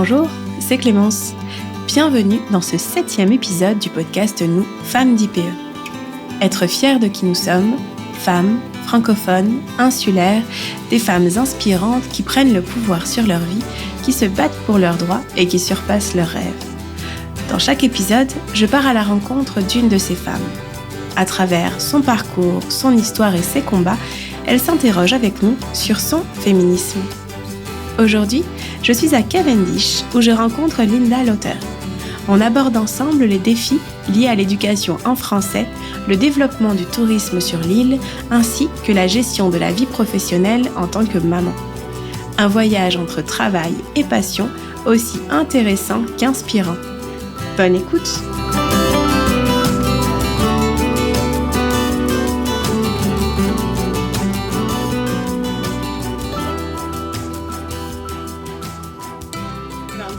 Bonjour, c'est Clémence. Bienvenue dans ce 7e épisode du podcast Nous, femmes d'IPE. Être fière de qui nous sommes, femmes, francophones, insulaires, des femmes inspirantes qui prennent le pouvoir sur leur vie, qui se battent pour leurs droits et qui surpassent leurs rêves. Dans chaque épisode, je pars à la rencontre d'une de ces femmes. À travers son parcours, son histoire et ses combats, elle s'interroge avec nous sur son féminisme. Aujourd'hui, je suis à Cavendish où je rencontre Linda Lauter. On aborde ensemble les défis liés à l'éducation en français, le développement du tourisme sur l'île, ainsi que la gestion de la vie professionnelle en tant que maman. Un voyage entre travail et passion aussi intéressant qu'inspirant. Bonne écoute!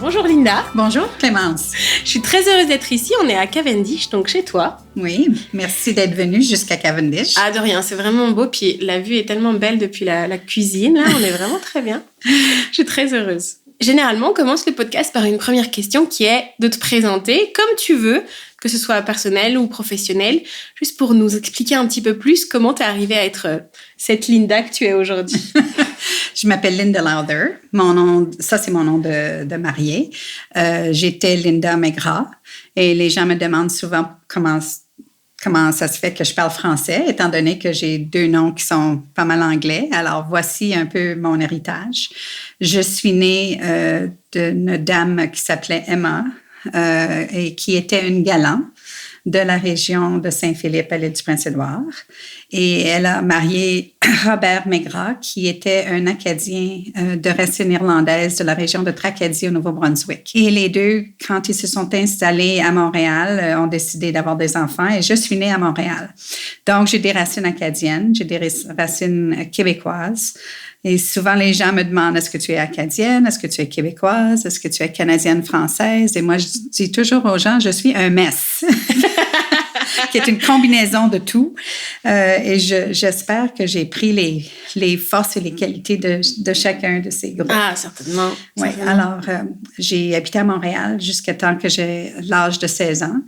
Bonjour Linda. Bonjour Clémence. Je suis très heureuse d'être ici. On est à Cavendish, donc chez toi. Oui, merci d'être venue jusqu'à Cavendish. Ah, de rien, c'est vraiment beau. Puis la vue est tellement belle depuis la cuisine. Là, on est vraiment très bien. Je suis très heureuse. Généralement, on commence le podcast par une première question qui est de te présenter comme tu veux, que ce soit personnel ou professionnel, juste pour nous expliquer un petit peu plus comment tu es arrivée à être cette Linda que tu es aujourd'hui. Je m'appelle Linda Lauter. Mon nom, ça, c'est mon nom de mariée. J'étais Linda Maigrat et les gens me demandent souvent comment ça se fait que je parle français, étant donné que j'ai deux noms qui sont pas mal anglais. Alors, voici un peu mon héritage. Je suis née d'une dame qui s'appelait Emma et qui était une galant de la région de Saint-Philippe à l'île du Prince-Édouard. Et elle a marié Robert Maigrat, qui était un Acadien de racines irlandaises de la région de Tracadie au Nouveau-Brunswick. Et les deux, quand ils se sont installés à Montréal, ont décidé d'avoir des enfants et je suis née à Montréal. Donc, j'ai des racines acadiennes, j'ai des racines québécoises. Et souvent, les gens me demandent, est-ce que tu es acadienne? Est-ce que tu es québécoise? Est-ce que tu es canadienne-française? Et moi, je dis toujours aux gens, je suis un mess, qui est une combinaison de tout. Et j'espère que j'ai pris les forces et les qualités de chacun de ces groupes. Ah, certainement. Oui, alors, j'ai habité à Montréal jusqu'à temps que j'ai l'âge de 16 ans.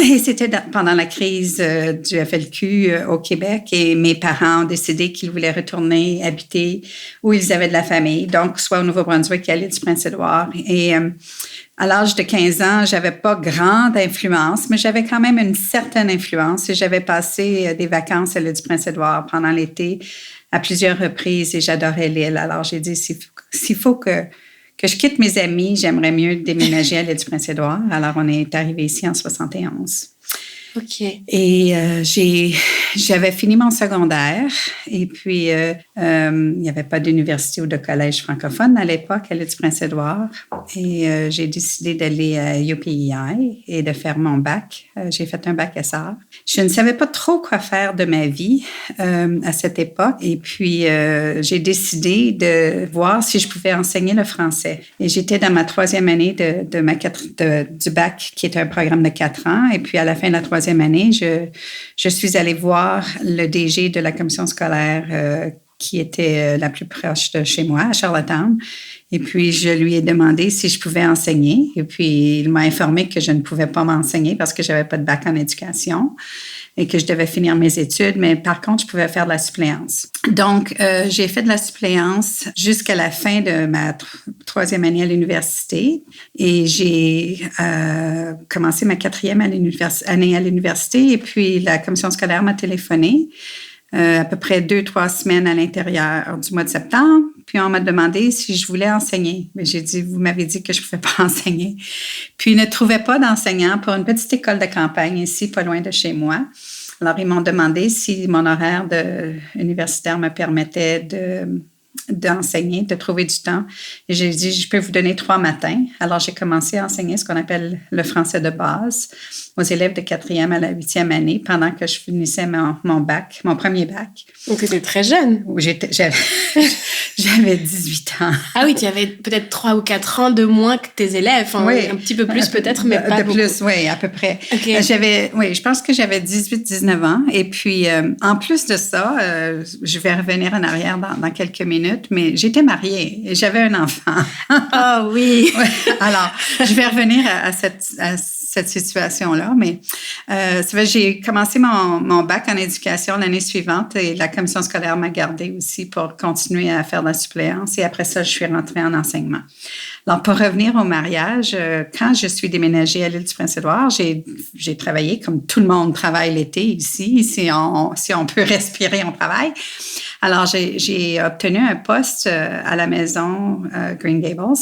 Et c'était pendant la crise du FLQ au Québec et mes parents ont décidé qu'ils voulaient retourner habiter où ils avaient de la famille, donc soit au Nouveau-Brunswick à l'île du Prince-Édouard. Et à l'âge de 15 ans, j'avais pas grande influence, mais j'avais quand même une certaine influence et j'avais passé des vacances à l'île du Prince-Édouard pendant l'été à plusieurs reprises et j'adorais l'île. Alors j'ai dit, s'il faut que je quitte mes amis, j'aimerais mieux déménager à l'île du Prince-Édouard. Alors, on est arrivé ici en 71. OK. Et j'avais fini mon secondaire et puis il n'y avait pas d'université ou de collège francophone à l'époque à l'île du Prince-Édouard. Et j'ai décidé d'aller à UPEI et de faire mon bac. J'ai fait un bac SR. Je ne savais pas trop quoi faire de ma vie à cette époque. Et puis, j'ai décidé de voir si je pouvais enseigner le français. Et j'étais dans ma 3e année du bac, qui est un programme de 4 ans. Et puis, à la fin de la 3e année, je suis allée voir le DG de la commission scolaire qui était la plus proche de chez moi, à Charlottetown. Et puis, je lui ai demandé si je pouvais enseigner. Et puis, il m'a informé que je ne pouvais pas m'enseigner parce que je n'avais pas de bac en éducation et que je devais finir mes études, mais par contre, je pouvais faire de la suppléance. Donc, j'ai fait de la suppléance jusqu'à la fin de ma 3e année à l'université et j'ai commencé ma 4e année à l'université et puis la commission scolaire m'a téléphoné à peu près 2-3 semaines à l'intérieur du mois de septembre. Puis, on m'a demandé si je voulais enseigner. Mais j'ai dit, vous m'avez dit que je ne pouvais pas enseigner. Puis, ils ne trouvaient pas d'enseignant pour une petite école de campagne ici, pas loin de chez moi. Alors, ils m'ont demandé si mon horaire universitaire me permettait d'enseigner, de trouver du temps. Et j'ai dit, je peux vous donner 3 matins. Alors, j'ai commencé à enseigner ce qu'on appelle le français de base aux élèves de 4e à la 8e année pendant que je finissais mon bac, mon premier bac. Donc, tu étais très jeune. J'avais 18 ans. Ah oui, tu avais peut-être 3 ou 4 ans de moins que tes élèves. Enfin, oui, un petit peu plus peut-être, mais pas beaucoup. Plus, oui, à peu près. Okay. Je pense que j'avais 18-19 ans. Et puis, en plus de ça, je vais revenir en arrière dans quelques minutes. minutes, mais j'étais mariée et j'avais un enfant. Ah oui! Ouais. Alors, je vais revenir à cette situation-là, mais j'ai commencé mon bac en éducation l'année suivante et la commission scolaire m'a gardée aussi pour continuer à faire de la suppléance et après ça, je suis rentrée en enseignement. Alors, pour revenir au mariage, quand je suis déménagée à l'île du Prince-Édouard, j'ai travaillé comme tout le monde travaille l'été ici. Si on peut respirer, on travaille. Alors, j'ai obtenu un poste à la maison Green Gables,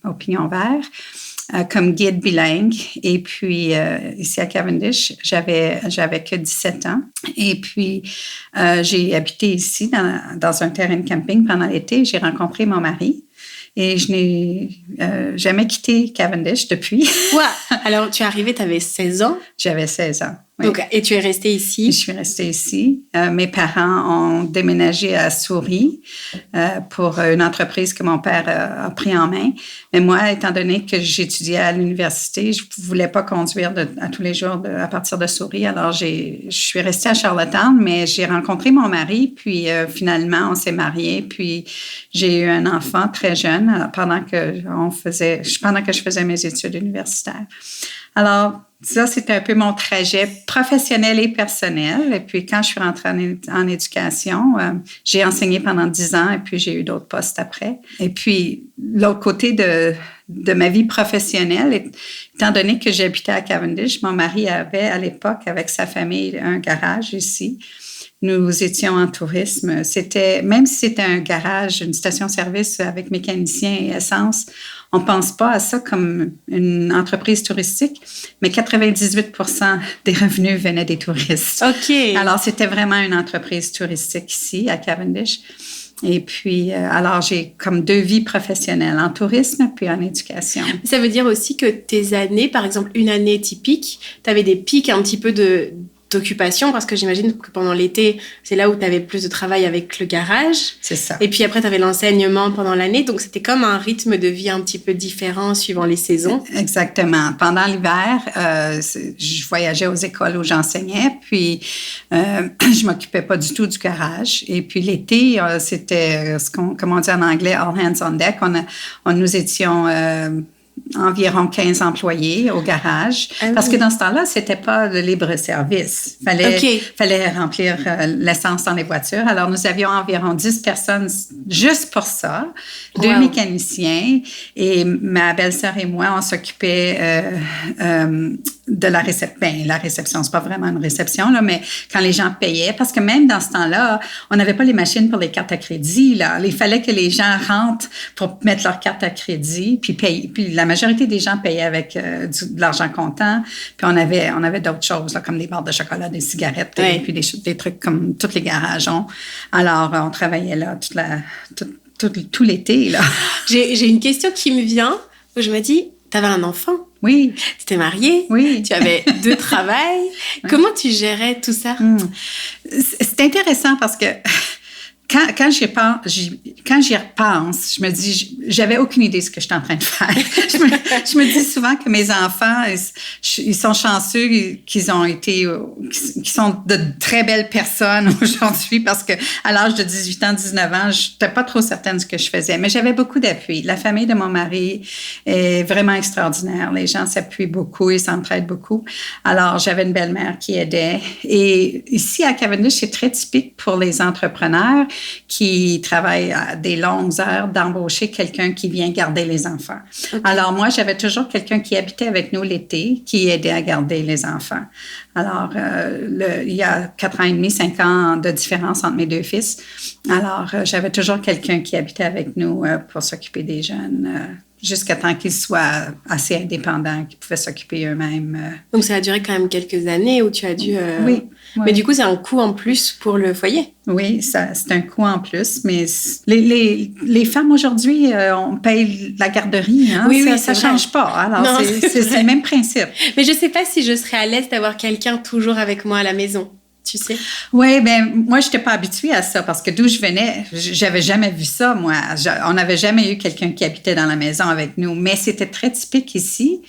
au Pignon Vert, comme guide bilingue. Et puis, ici à Cavendish, j'avais que 17 ans. Et puis, j'ai habité ici dans un terrain de camping pendant l'été. J'ai rencontré mon mari. Et je n'ai jamais quitté Cavendish depuis. Ouais. Alors, tu es arrivée, tu avais 16 ans? J'avais 16 ans. Oui. Donc, et tu es restée ici? Je suis restée ici. Mes parents ont déménagé à Souris pour une entreprise que mon père a pris en main. Mais moi, étant donné que j'étudiais à l'université, je ne voulais pas conduire à tous les jours à partir de Souris. Alors, je suis restée à Charlottetown, mais j'ai rencontré mon mari. Puis, finalement, on s'est mariés. Puis, j'ai eu un enfant très jeune pendant que je faisais mes études universitaires. Alors, ça, c'était un peu mon trajet professionnel et personnel. Et puis, quand je suis rentrée en éducation, j'ai enseigné pendant 10 ans et puis j'ai eu d'autres postes après. Et puis, l'autre côté de ma vie professionnelle, étant donné que j'habitais à Cavendish, mon mari avait à l'époque, avec sa famille, un garage ici. Nous étions en tourisme. Même si c'était un garage, une station-service avec mécaniciens et essence, on pense pas à ça comme une entreprise touristique, mais 98% des revenus venaient des touristes. OK. Alors, c'était vraiment une entreprise touristique ici, à Cavendish. Et puis, alors, j'ai comme 2 vies professionnelles, en tourisme puis en éducation. Ça veut dire aussi que tes années, par exemple, une année typique, tu avais des pics un petit peu d'occupation, parce que j'imagine que pendant l'été, c'est là où tu avais plus de travail avec le garage. C'est ça. Et puis après, tu avais l'enseignement pendant l'année. Donc, c'était comme un rythme de vie un petit peu différent suivant les saisons. Exactement. Pendant l'hiver, je voyageais aux écoles où j'enseignais, puis je m'occupais pas du tout du garage. Et puis l'été, c'était comme on dit en anglais, all hands on deck. Nous étions environ 15 employés au garage. Parce que dans ce temps-là, c'était pas de libre service. Fallait remplir l'essence dans les voitures. Alors, nous avions environ 10 personnes juste pour ça. 2 mécaniciens. Et ma belle-sœur et moi, on s'occupait de la réception. C'est pas vraiment une réception, là, mais quand les gens payaient, parce que même dans ce temps-là, on n'avait pas les machines pour les cartes à crédit, là. Il fallait que les gens rentrent pour mettre leur carte à crédit, puis payer. Puis la majorité des gens payaient avec de l'argent comptant. Puis on avait d'autres choses, là, comme des barres de chocolat, des cigarettes, et puis des trucs comme tous les garages ont. Alors, on travaillait là tout l'été, là. J'ai une question qui me vient, où je me dis, t'avais un enfant? Oui. Tu t'es mariée? Oui. Tu avais 2 travails. Oui. Comment tu gérais tout ça? C'est intéressant parce que quand j'y repense, je me dis, j'avais aucune idée de ce que j'étais en train de faire. je me dis souvent que mes enfants, ils sont chanceux qu'ils sont de très belles personnes aujourd'hui parce que à l'âge de 18 ans, 19 ans, je n'étais pas trop certaine de ce que je faisais, mais j'avais beaucoup d'appui. La famille de mon mari est vraiment extraordinaire. Les gens s'appuient beaucoup et s'entraident beaucoup. Alors, j'avais une belle-mère qui aidait. Et ici, à Cavendish, c'est très typique pour les entrepreneurs qui travaillent à des longues heures d'embaucher quelqu'un qui vient garder les enfants. Okay. Alors, moi, j'avais toujours quelqu'un qui habitait avec nous l'été, qui aidait à garder les enfants. Alors, il y a 4 ans et demi, 5 ans de différence entre mes 2 fils. Alors, j'avais toujours quelqu'un qui habitait avec nous pour s'occuper des jeunes. Jusqu'à temps qu'ils soient assez indépendants, qu'ils pouvaient s'occuper eux-mêmes. Donc, ça a duré quand même quelques années où tu as dû... Oui. Mais du coup, c'est un coût en plus pour le foyer. Oui, c'est un coût en plus, mais les femmes aujourd'hui, on paye la garderie. Hein? Oui, ça ne change pas. Alors, c'est le même principe. Mais je ne sais pas si je serais à l'aise d'avoir quelqu'un toujours avec moi à la maison. Tu sais? Oui, moi, je n'étais pas habituée à ça parce que d'où je venais, j'avais jamais vu ça, moi. On n'avait jamais eu quelqu'un qui habitait dans la maison avec nous, mais c'était très typique ici.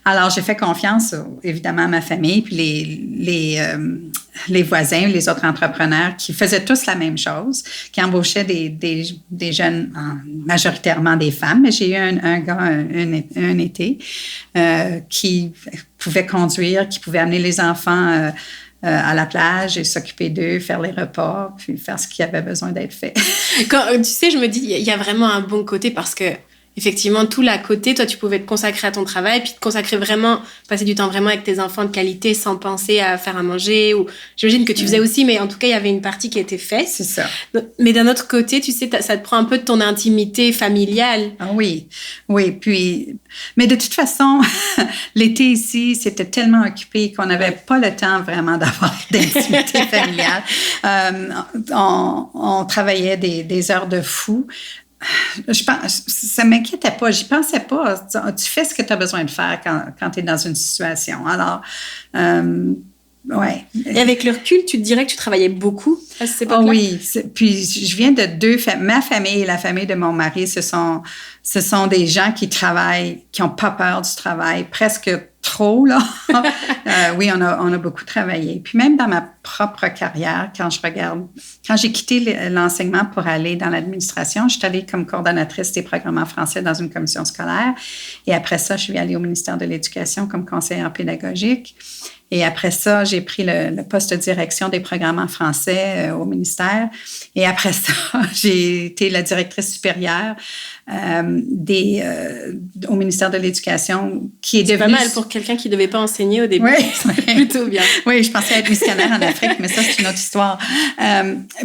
Alors, j'ai fait confiance, évidemment, à ma famille, puis les voisins, les autres entrepreneurs qui faisaient tous la même chose, qui embauchaient des jeunes, majoritairement des femmes. Mais j'ai eu un gars un été qui pouvait conduire, qui pouvait amener les enfants à la plage et s'occuper d'eux, faire les repas, puis faire ce qui avait besoin d'être fait. Quand, tu sais, je me dis, il y a vraiment un bon côté parce que effectivement, tout l'à côté, toi, tu pouvais te consacrer à ton travail, puis te consacrer vraiment, passer du temps vraiment avec tes enfants de qualité sans penser à faire à manger. Ou j'imagine que tu faisais aussi, mais en tout cas, il y avait une partie qui était faite. C'est ça. Mais d'un autre côté, tu sais, ça te prend un peu de ton intimité familiale. Ah oui, oui. Puis, mais de toute façon, l'été ici, c'était tellement occupé qu'on n'avait pas le temps vraiment d'avoir d'intimité familiale. On travaillait des heures de fou. Ça m'inquiétait pas, j'y pensais pas. Tu fais ce que tu as besoin de faire quand tu es dans une situation. Alors, ouais. Et avec le recul, tu te dirais que tu travaillais beaucoup à cette époque-là? Oh oui. Puis, je viens de deux familles. Ma famille et la famille de mon mari, ce sont des gens qui travaillent, qui n'ont pas peur du travail, presque trop, là. Oui, on a beaucoup travaillé. Puis même dans ma propre carrière, quand j'ai quitté l'enseignement pour aller dans l'administration, je suis allée comme coordonnatrice des programmes en français dans une commission scolaire. Et après ça, je suis allée au ministère de l'Éducation comme conseillère pédagogique. Et après ça, j'ai pris le poste de direction des programmes en français au ministère. Et après ça, j'ai été la directrice supérieure au ministère de l'Éducation, qui est devenue... C'est pas mal pour quelqu'un qui ne devait pas enseigner au début. Oui, c'est plutôt bien. Oui, je pensais être missionnaire en Afrique, mais ça, c'est une autre histoire.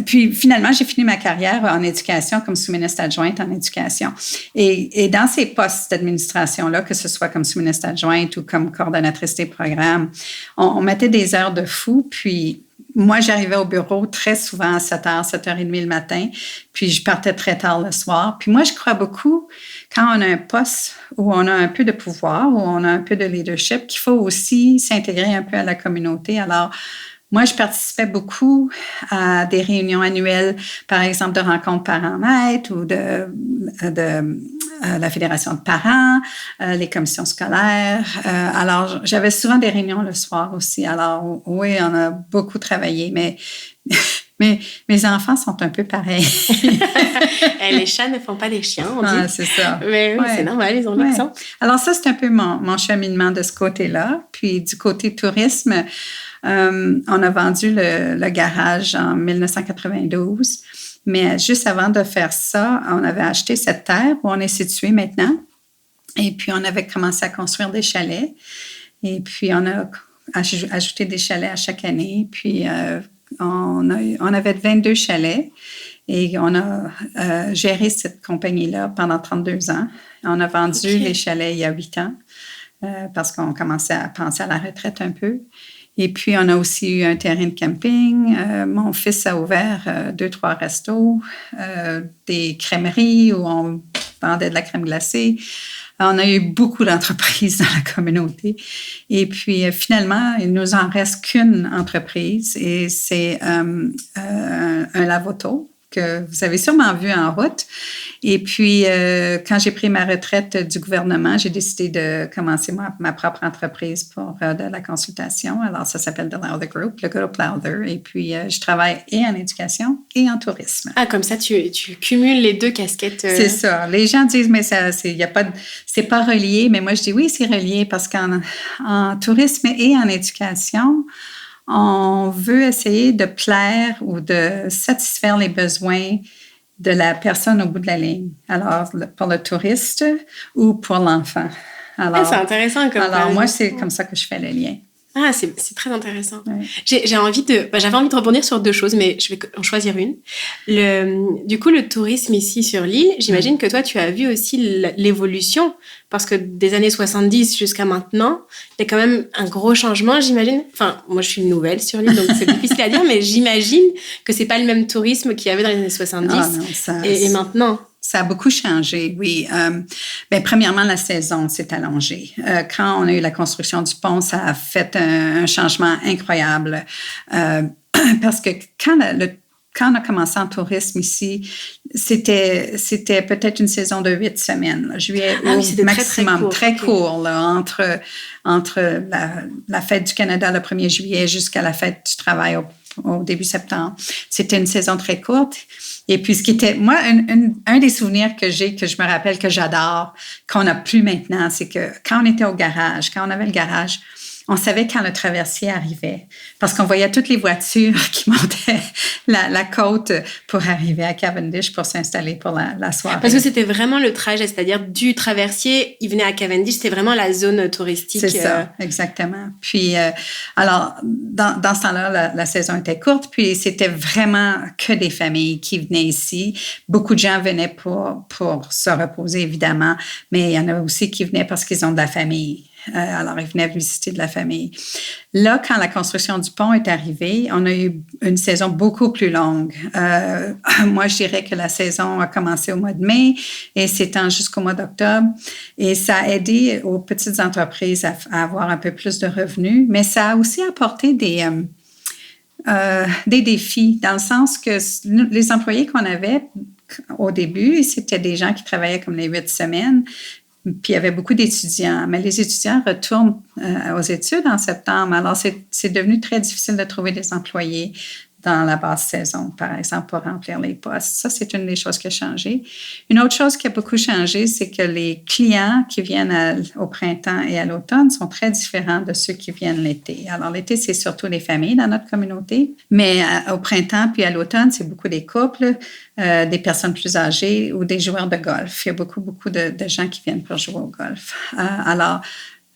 Puis finalement, j'ai fini ma carrière en éducation comme sous-ministre adjointe en éducation. Et dans ces postes d'administration-là, que ce soit comme sous-ministre adjointe ou comme coordonnatrice des programmes, on mettait des heures de fou, puis... Moi, j'arrivais au bureau très souvent à 7h, 7h30 le matin, puis je partais très tard le soir. Puis moi, je crois beaucoup, quand on a un poste où on a un peu de pouvoir, où on a un peu de leadership, qu'il faut aussi s'intégrer un peu à la communauté. Alors, moi, je participais beaucoup à des réunions annuelles, par exemple, de rencontres parents-maîtres ou de la Fédération de parents, les commissions scolaires. Alors, j'avais souvent des réunions le soir aussi. Alors, oui, on a beaucoup travaillé, mais mes enfants sont un peu pareils. Les chats ne font pas les chiens, on dit. Ah, c'est ça. Mais oui, c'est normal, ils ont l'accent. Alors, ça, c'est un peu mon cheminement de ce côté-là. Puis, du côté tourisme, on a vendu le garage en 1992. Mais juste avant de faire ça, on avait acheté cette terre où on est situé maintenant. Et puis, on avait commencé à construire des chalets. Et puis, on a ajouté des chalets à chaque année. Puis, on avait 22 chalets. Et on a géré cette compagnie-là pendant 32 ans. On a vendu les chalets il y a 8 ans parce qu'on commençait à penser à la retraite un peu. Et puis, on a aussi eu un terrain de camping. Mon fils a ouvert 2-3 restos, des crèmeries où on vendait de la crème glacée. On a eu beaucoup d'entreprises dans la communauté. Et puis, finalement, il nous en reste qu'une entreprise et c'est un lave-auto que vous avez sûrement vu en route. Et puis, quand j'ai pris ma retraite du gouvernement, j'ai décidé de commencer ma propre entreprise pour de la consultation. Alors, ça s'appelle The Lowther Group, le groupe Lowther. Et puis, je travaille et en éducation et en tourisme. Ah, comme ça, tu cumules les deux casquettes. C'est ça. Les gens disent, mais c'est pas relié. Mais moi, je dis oui, c'est relié parce qu'en tourisme et en éducation, on veut essayer de plaire ou de satisfaire les besoins de la personne au bout de la ligne. Alors, pour le touriste ou pour l'enfant. Alors, c'est intéressant. Alors, moi, c'est comme ça que je fais le lien. Ah, c'est très intéressant. Ouais. J'avais envie de rebondir sur deux choses, mais je vais en choisir une. Du coup, le tourisme ici sur l'île, j'imagine que toi, tu as vu aussi l'évolution, parce que des années 70 jusqu'à maintenant, il y a quand même un gros changement, j'imagine. Enfin, moi, je suis nouvelle sur l'île, donc c'est difficile à dire, mais j'imagine que c'est pas le même tourisme qu'il y avait dans les années 70 et maintenant. Ça a beaucoup changé, oui. Premièrement, la saison s'est allongée. Quand on a eu la construction du pont, ça a fait un changement incroyable. Parce que quand quand on a commencé en tourisme ici, c'était peut-être une saison de 8 semaines. Juillet au maximum, très court là, entre la fête du Canada le 1er juillet jusqu'à la fête du travail au début septembre. C'était une saison très courte. Et puis, ce qui était, moi, un des souvenirs que j'ai, que je me rappelle, que j'adore, qu'on n'a plus maintenant, c'est que quand on était au garage, quand on avait le garage, on savait quand le traversier arrivait parce qu'on voyait toutes les voitures qui montaient la côte pour arriver à Cavendish pour s'installer pour la soirée. Parce que c'était vraiment le trajet, c'est-à-dire du traversier, il venait à Cavendish, c'était vraiment la zone touristique. C'est ça, exactement. Puis, alors, dans ce temps-là, la saison était courte, puis c'était vraiment que des familles qui venaient ici. Beaucoup de gens venaient pour se reposer, évidemment, mais il y en a aussi qui venaient parce qu'ils ont de la famille. Alors, ils venaient visiter de la famille. Là, quand la construction du pont est arrivée, on a eu une saison beaucoup plus longue. Moi, je dirais que la saison a commencé au mois de mai et s'étend jusqu'au mois d'octobre. Et ça a aidé aux petites entreprises à avoir un peu plus de revenus, mais ça a aussi apporté des défis, dans le sens que les employés qu'on avait au début, c'était des gens qui travaillaient comme les 8 semaines. Puis il y avait beaucoup d'étudiants, mais les étudiants retournent aux études en septembre. Alors, c'est devenu très difficile de trouver des employés dans la basse saison, par exemple, pour remplir les postes. Ça, c'est une des choses qui a changé. Une autre chose qui a beaucoup changé, c'est que les clients qui viennent au printemps et à l'automne sont très différents de ceux qui viennent l'été. Alors, l'été, c'est surtout les familles dans notre communauté, mais au printemps puis à l'automne, c'est beaucoup des couples, des personnes plus âgées ou des joueurs de golf. Il y a beaucoup de gens qui viennent pour jouer au golf. Alors,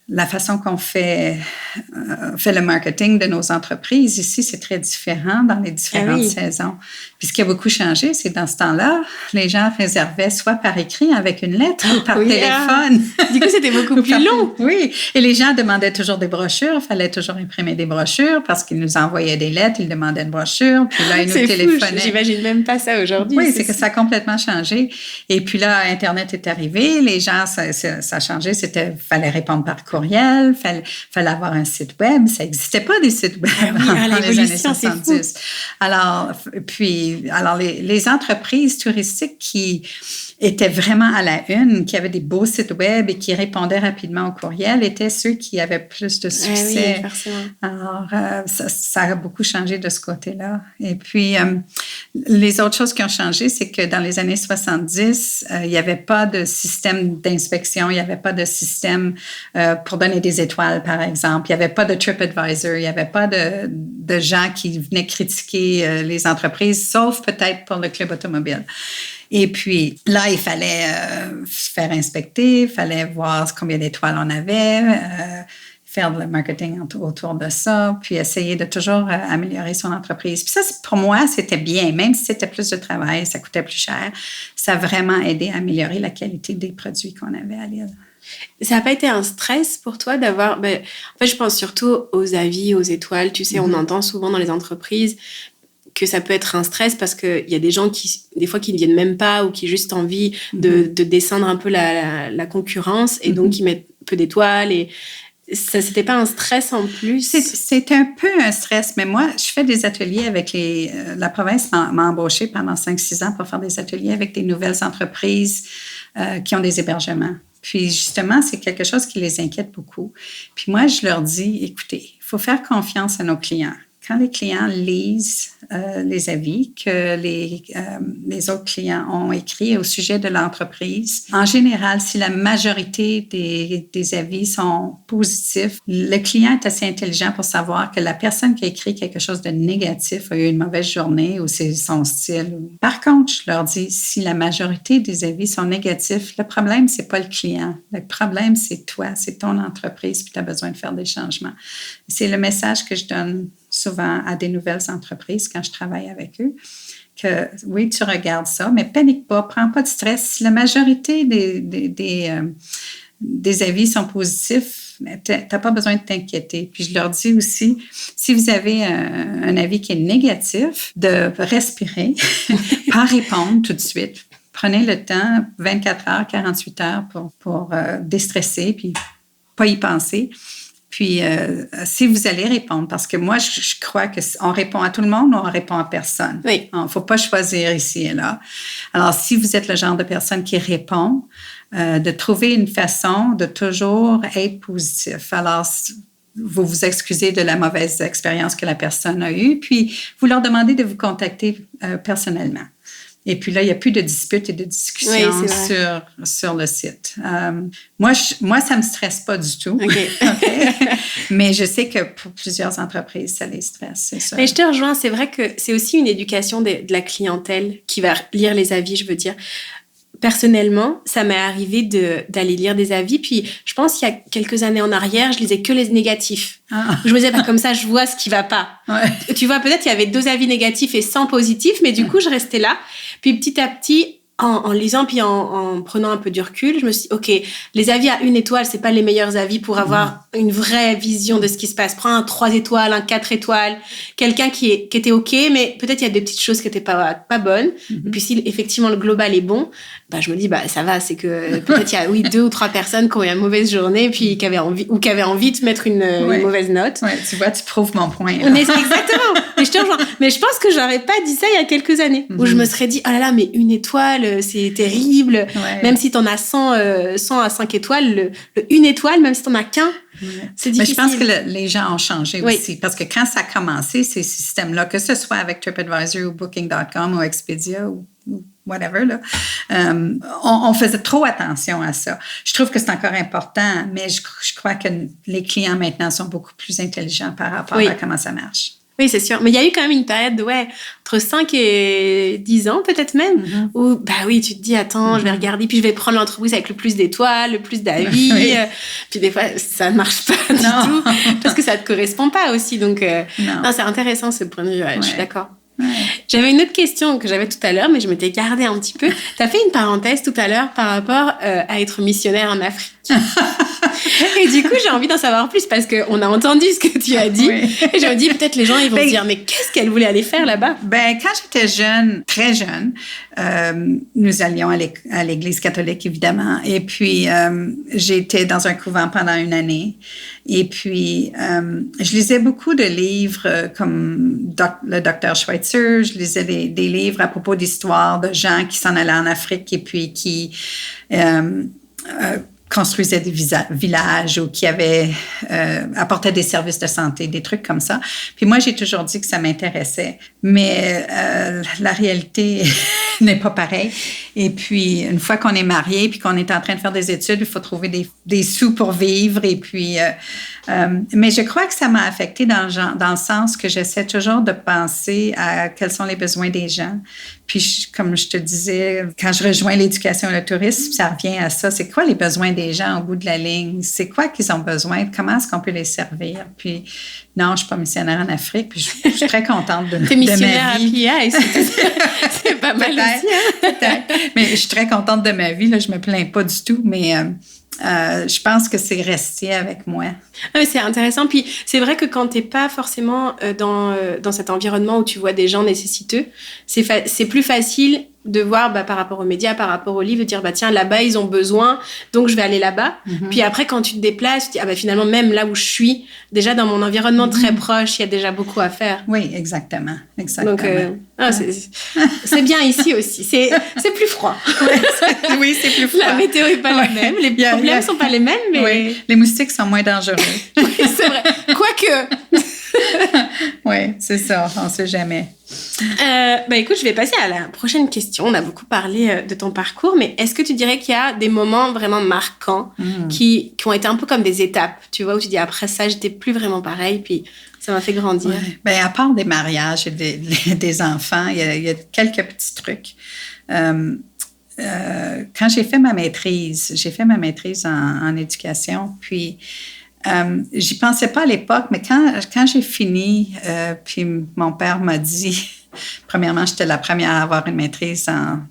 la façon qu'on fait le marketing de nos entreprises ici, c'est très différent dans les différentes saisons. Puis ce qui a beaucoup changé, c'est dans ce temps-là, les gens réservaient soit par écrit avec une lettre ou par téléphone. Du coup, c'était beaucoup plus long. Oui, et les gens demandaient toujours des brochures. Il fallait toujours imprimer des brochures parce qu'ils nous envoyaient des lettres, ils demandaient une brochure, puis là, ils nous téléphonaient. J'imagine même pas ça aujourd'hui. Oui, c'est que ça a complètement changé. Et puis là, Internet est arrivé, les gens, ça a changé, fallait répondre par courriel, fallait avoir un site web. Ça n'existait pas des sites web dans les années 70. Alors, les entreprises touristiques qui étaient vraiment à la une, qui avaient des beaux sites web et qui répondaient rapidement au courriel, étaient ceux qui avaient plus de succès. Oui, forcément. Alors, ça a beaucoup changé de ce côté-là. Et puis, les autres choses qui ont changé, c'est que dans les années 70, il n'y avait pas de système d'inspection, il n'y avait pas de système pour donner des étoiles, par exemple. Il n'y avait pas de TripAdvisor, il n'y avait pas de gens qui venaient critiquer les entreprises, sauf peut-être pour le club automobile. Et puis, là, il fallait faire inspecter, il fallait voir combien d'étoiles on avait, faire le marketing autour de ça, puis essayer de toujours améliorer son entreprise. Puis ça, pour moi, c'était bien. Même si c'était plus de travail, ça coûtait plus cher, ça a vraiment aidé à améliorer la qualité des produits qu'on avait à l'île. Ça n'a pas été un stress pour toi d'avoir... en fait, je pense surtout aux avis, aux étoiles. Tu sais, on entend souvent dans les entreprises que ça peut être un stress parce qu'il y a des gens des fois, qui ne viennent même pas ou qui ont juste envie de descendre un peu la concurrence et donc qui mettent peu d'étoiles. Et ça, c'était pas un stress en plus? C'est un peu un stress, mais moi, je fais des ateliers avec la province m'a embauchée pendant 5-6 ans pour faire des ateliers avec des nouvelles entreprises qui ont des hébergements. Puis justement, c'est quelque chose qui les inquiète beaucoup. Puis moi, je leur dis, écoutez, il faut faire confiance à nos clients. Quand les clients lisent les avis que les autres clients ont écrits au sujet de l'entreprise, en général, si la majorité des avis sont positifs, le client est assez intelligent pour savoir que la personne qui a écrit quelque chose de négatif a eu une mauvaise journée ou c'est son style. Par contre, je leur dis, si la majorité des avis sont négatifs, le problème, c'est pas le client. Le problème, c'est toi, c'est ton entreprise, puis tu as besoin de faire des changements. C'est le message que je donne souvent à des nouvelles entreprises quand je travaille avec eux, que oui, tu regardes ça, mais panique pas, prends pas de stress. Si la majorité des avis sont positifs, tu n'as pas besoin de t'inquiéter. Puis je leur dis aussi, si vous avez un avis qui est négatif, de respirer, pas répondre tout de suite. Prenez le temps, 24 heures, 48 heures pour déstresser, puis pas y penser. Puis, si vous allez répondre, parce que moi, je crois qu'on répond à tout le monde ou on répond à personne. Oui. Il ne faut pas choisir ici et là. Alors, si vous êtes le genre de personne qui répond, de trouver une façon de toujours être positif. Alors, vous vous excusez de la mauvaise expérience que la personne a eue, puis vous leur demandez de vous contacter personnellement. Et puis là, il n'y a plus de disputes et de discussions sur le site. Moi, ça ne me stresse pas du tout. Okay. Mais je sais que pour plusieurs entreprises, ça les stresse, c'est ça. Mais je te rejoins, c'est vrai que c'est aussi une éducation de la clientèle qui va lire les avis, je veux dire. Personnellement, ça m'est arrivé d'aller lire des avis. Puis, je pense qu'il y a quelques années en arrière, je lisais que les négatifs. Ah. Je me disais, comme ça, je vois ce qui va pas. Ouais. Tu vois, peut-être il y avait 2 avis négatifs et 100 positifs, mais du coup, je restais là. Puis, petit à petit, en lisant puis en prenant un peu du recul, je me suis dit, OK, les avis à 1 étoile, c'est pas les meilleurs avis pour avoir une vraie vision de ce qui se passe. Prends un 3 étoiles, un 4 étoiles, quelqu'un qui était OK, mais peut-être il y a des petites choses qui étaient pas bonnes. Et puis si effectivement le global est bon, je me dis, ça va, c'est que peut-être il y a 2 ou 3 personnes qui ont eu une mauvaise journée puis qui avaient envie de mettre une mauvaise note. Ouais, tu vois, tu prouves mon point. Là. Mais exactement. Mais je te rejoins. Mais je pense que j'aurais pas dit ça il y a quelques années, où je me serais dit, oh là là, mais 1 étoile, c'est terrible. Ouais. Même si t'en as 100 à 5 étoiles, le 1 étoile, même si t'en as qu'un, c'est difficile. Mais je pense que les gens ont changé aussi. Parce que quand ça a commencé, ces systèmes-là, que ce soit avec TripAdvisor ou Booking.com ou Expedia ou whatever, là, on faisait trop attention à ça. Je trouve que c'est encore important, mais je crois que les clients maintenant sont beaucoup plus intelligents par rapport à comment ça marche. Oui, c'est sûr. Mais il y a eu quand même une période de, entre 5 et 10 ans, peut-être même, où, tu te dis, attends, je vais regarder, puis je vais prendre l'entreprise avec le plus d'étoiles, le plus d'avis. Oui. Puis des fois, ça ne marche pas du tout, parce que ça ne te correspond pas aussi. Donc, non, c'est intéressant ce point de vue, je suis d'accord. Ouais. J'avais une autre question que j'avais tout à l'heure, mais je m'étais gardée un petit peu. Tu as fait une parenthèse tout à l'heure par rapport à être missionnaire en Afrique. Et du coup, j'ai envie d'en savoir plus parce qu'on a entendu ce que tu as dit. Oui. Et je me dis, peut-être les gens, ils vont se dire, mais qu'est-ce qu'elle voulait aller faire là-bas? Quand j'étais jeune, très jeune, nous allions à l'église catholique, évidemment. Et puis, j'étais dans un couvent pendant 1 année. Et puis, je lisais beaucoup de livres comme le docteur Schweitzer. Je lisais des livres à propos d'histoires de gens qui s'en allaient en Afrique et puis qui construisaient des villages ou qui apportaient des services de santé, des trucs comme ça. Puis moi, j'ai toujours dit que ça m'intéressait. Mais la réalité n'est pas pareille. Et puis, une fois qu'on est marié puis qu'on est en train de faire des études, il faut trouver des sous pour vivre. Et puis, mais je crois que ça m'a affectée dans le sens que j'essaie toujours de penser à quels sont les besoins des gens. Puis, comme je te disais, quand je rejoins l'éducation et le tourisme, ça revient à ça. C'est quoi les besoins des gens au bout de la ligne? C'est quoi qu'ils ont besoin? Comment est-ce qu'on peut les servir? Puis, non, je ne suis pas missionnaire en Afrique. Puis, je suis très contente de ma vie. T'es missionnaire à PI, c'est pas mal aussi. Peut-être. Mais je suis très contente de ma vie. Là, je ne me plains pas du tout. Mais je pense que c'est resté avec moi. Ah, mais c'est intéressant. Puis c'est vrai que quand tu n'es pas forcément dans cet environnement où tu vois des gens nécessiteux, c'est plus facile de voir par rapport aux médias, par rapport aux livres, de dire tiens, là-bas, ils ont besoin, donc je vais aller là-bas. Mm-hmm. Puis après, quand tu te déplaces, tu dis finalement, même là où je suis, déjà dans mon environnement très proche, il y a déjà beaucoup à faire. Oui, exactement. Donc, c'est bien ici aussi. C'est plus froid. Oui, c'est plus froid. La météo n'est pas la même, les problèmes ne sont pas les mêmes, mais... Oui, les moustiques sont moins dangereux. Oui, c'est vrai. Quoique... Oui, c'est ça, on ne sait jamais. Écoute, je vais passer à la prochaine question. On a beaucoup parlé de ton parcours, mais est-ce que tu dirais qu'il y a des moments vraiment marquants qui ont été un peu comme des étapes, tu vois, où tu dis après ça, j'étais plus vraiment pareil, puis ça m'a fait grandir? Ouais. À part des mariages et des enfants, il y a quelques petits trucs. Quand j'ai fait ma maîtrise en éducation, puis j'y pensais pas à l'époque, mais quand j'ai fini, puis mon père m'a dit, premièrement, j'étais la première à avoir une maîtrise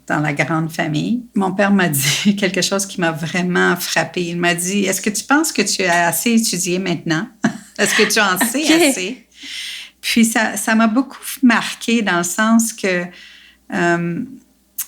dans la grande famille. Mon père m'a dit quelque chose qui m'a vraiment frappée. Il m'a dit, est-ce que tu penses que tu as assez étudié maintenant? Est-ce que tu en sais assez? Puis ça m'a beaucoup marqué dans le sens que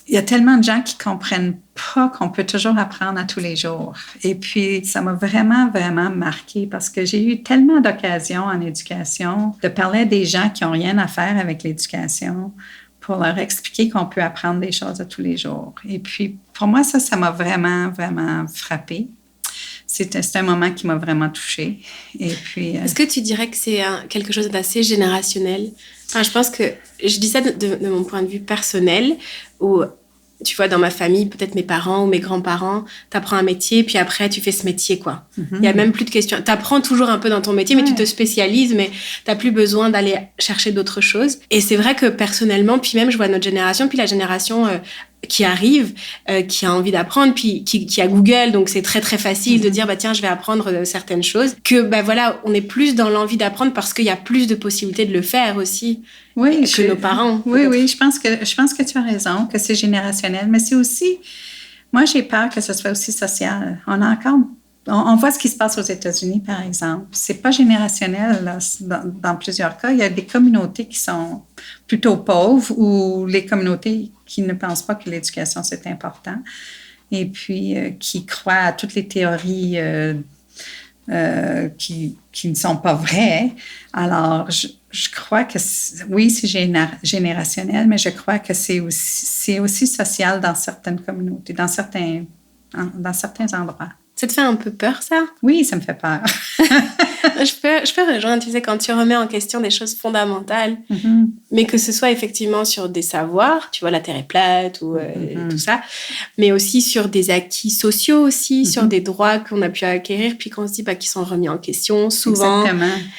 il y a tellement de gens qui comprennent pas qu'on peut toujours apprendre à tous les jours. Et puis, ça m'a vraiment, vraiment marqué parce que j'ai eu tellement d'occasions en éducation de parler à des gens qui n'ont rien à faire avec l'éducation pour leur expliquer qu'on peut apprendre des choses à tous les jours. Et puis, pour moi, ça m'a vraiment, vraiment frappée. C'est un moment qui m'a vraiment touchée. Et puis, est-ce que tu dirais que c'est quelque chose d'assez générationnel? Enfin, je pense que je dis ça de mon point de vue personnel, où tu vois, dans ma famille, peut-être mes parents ou mes grands-parents, t'apprends un métier, puis après, tu fais ce métier, quoi. Il y a même plus de questions. T'apprends toujours un peu dans ton métier, mais tu te spécialises, mais t'as plus besoin d'aller chercher d'autres choses. Et c'est vrai que personnellement, puis même, je vois notre génération, puis la génération qui arrive, qui a envie d'apprendre, puis qui a Google, donc c'est très, très facile de dire, bah tiens, je vais apprendre certaines choses, que, bah voilà, on est plus dans l'envie d'apprendre parce qu'il y a plus de possibilités de le faire aussi. Oui, que nos parents. Oui, je pense que tu as raison, que c'est générationnel, mais c'est aussi, moi j'ai peur que ce soit aussi social. On voit ce qui se passe aux États-Unis, par exemple. C'est pas générationnel là, dans plusieurs cas. Il y a des communautés qui sont plutôt pauvres ou les communautés qui ne pensent pas que l'éducation c'est important et puis qui croient à toutes les théories qui ne sont pas vraies. Alors, je crois que oui, c'est générationnel, mais je crois que c'est aussi social dans certaines communautés, dans certains endroits. Ça te fait un peu peur, ça? Oui, ça me fait peur. Je peux rejoindre, tu sais, quand tu remets en question des choses fondamentales, mais que ce soit effectivement sur des savoirs, tu vois, la Terre est plate ou tout ça, mais aussi sur des acquis sociaux aussi, sur des droits qu'on a pu acquérir, puis qu'on se dit qu'ils sont remis en question souvent.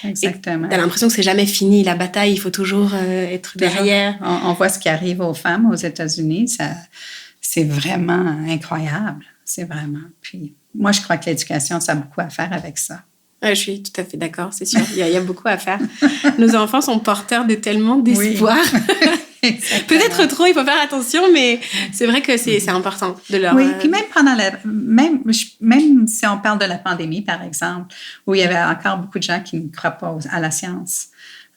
Exactement. T'as l'impression que c'est jamais fini, la bataille, il faut toujours être derrière. On voit ce qui arrive aux femmes aux États-Unis, c'est vraiment incroyable, c'est vraiment. Puis moi, je crois que l'éducation, ça a beaucoup à faire avec ça. Je suis tout à fait d'accord, c'est sûr. Il y a beaucoup à faire. Nos enfants sont porteurs de tellement d'espoir. Oui. Peut-être trop, il faut faire attention, mais c'est vrai que c'est important de leur... Oui, puis même si on parle de la pandémie, par exemple, où il y avait encore beaucoup de gens qui ne croient pas à la science.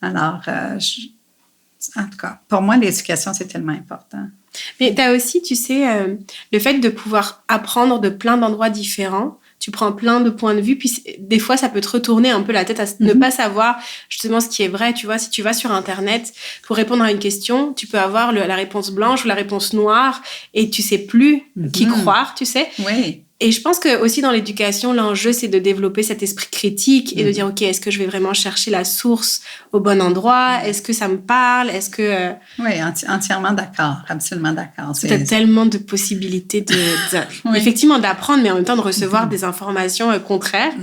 Alors, en tout cas, pour moi, l'éducation, c'est tellement important. Mais tu as aussi, tu sais, le fait de pouvoir apprendre de plein d'endroits différents. Tu prends plein de points de vue, puis des fois, ça peut te retourner un peu la tête à ne pas savoir justement ce qui est vrai. Tu vois, si tu vas sur Internet pour répondre à une question, tu peux avoir la réponse blanche ou la réponse noire et tu sais plus qui croire, tu sais. Oui. Et je pense que aussi dans l'éducation, l'enjeu, c'est de développer cet esprit critique et de dire, OK, est-ce que je vais vraiment chercher la source au bon endroit? Est-ce que ça me parle? Est-ce que... Oui, entièrement d'accord, absolument d'accord. Tu as tellement de possibilités effectivement d'apprendre, mais en même temps de recevoir des informations contraires.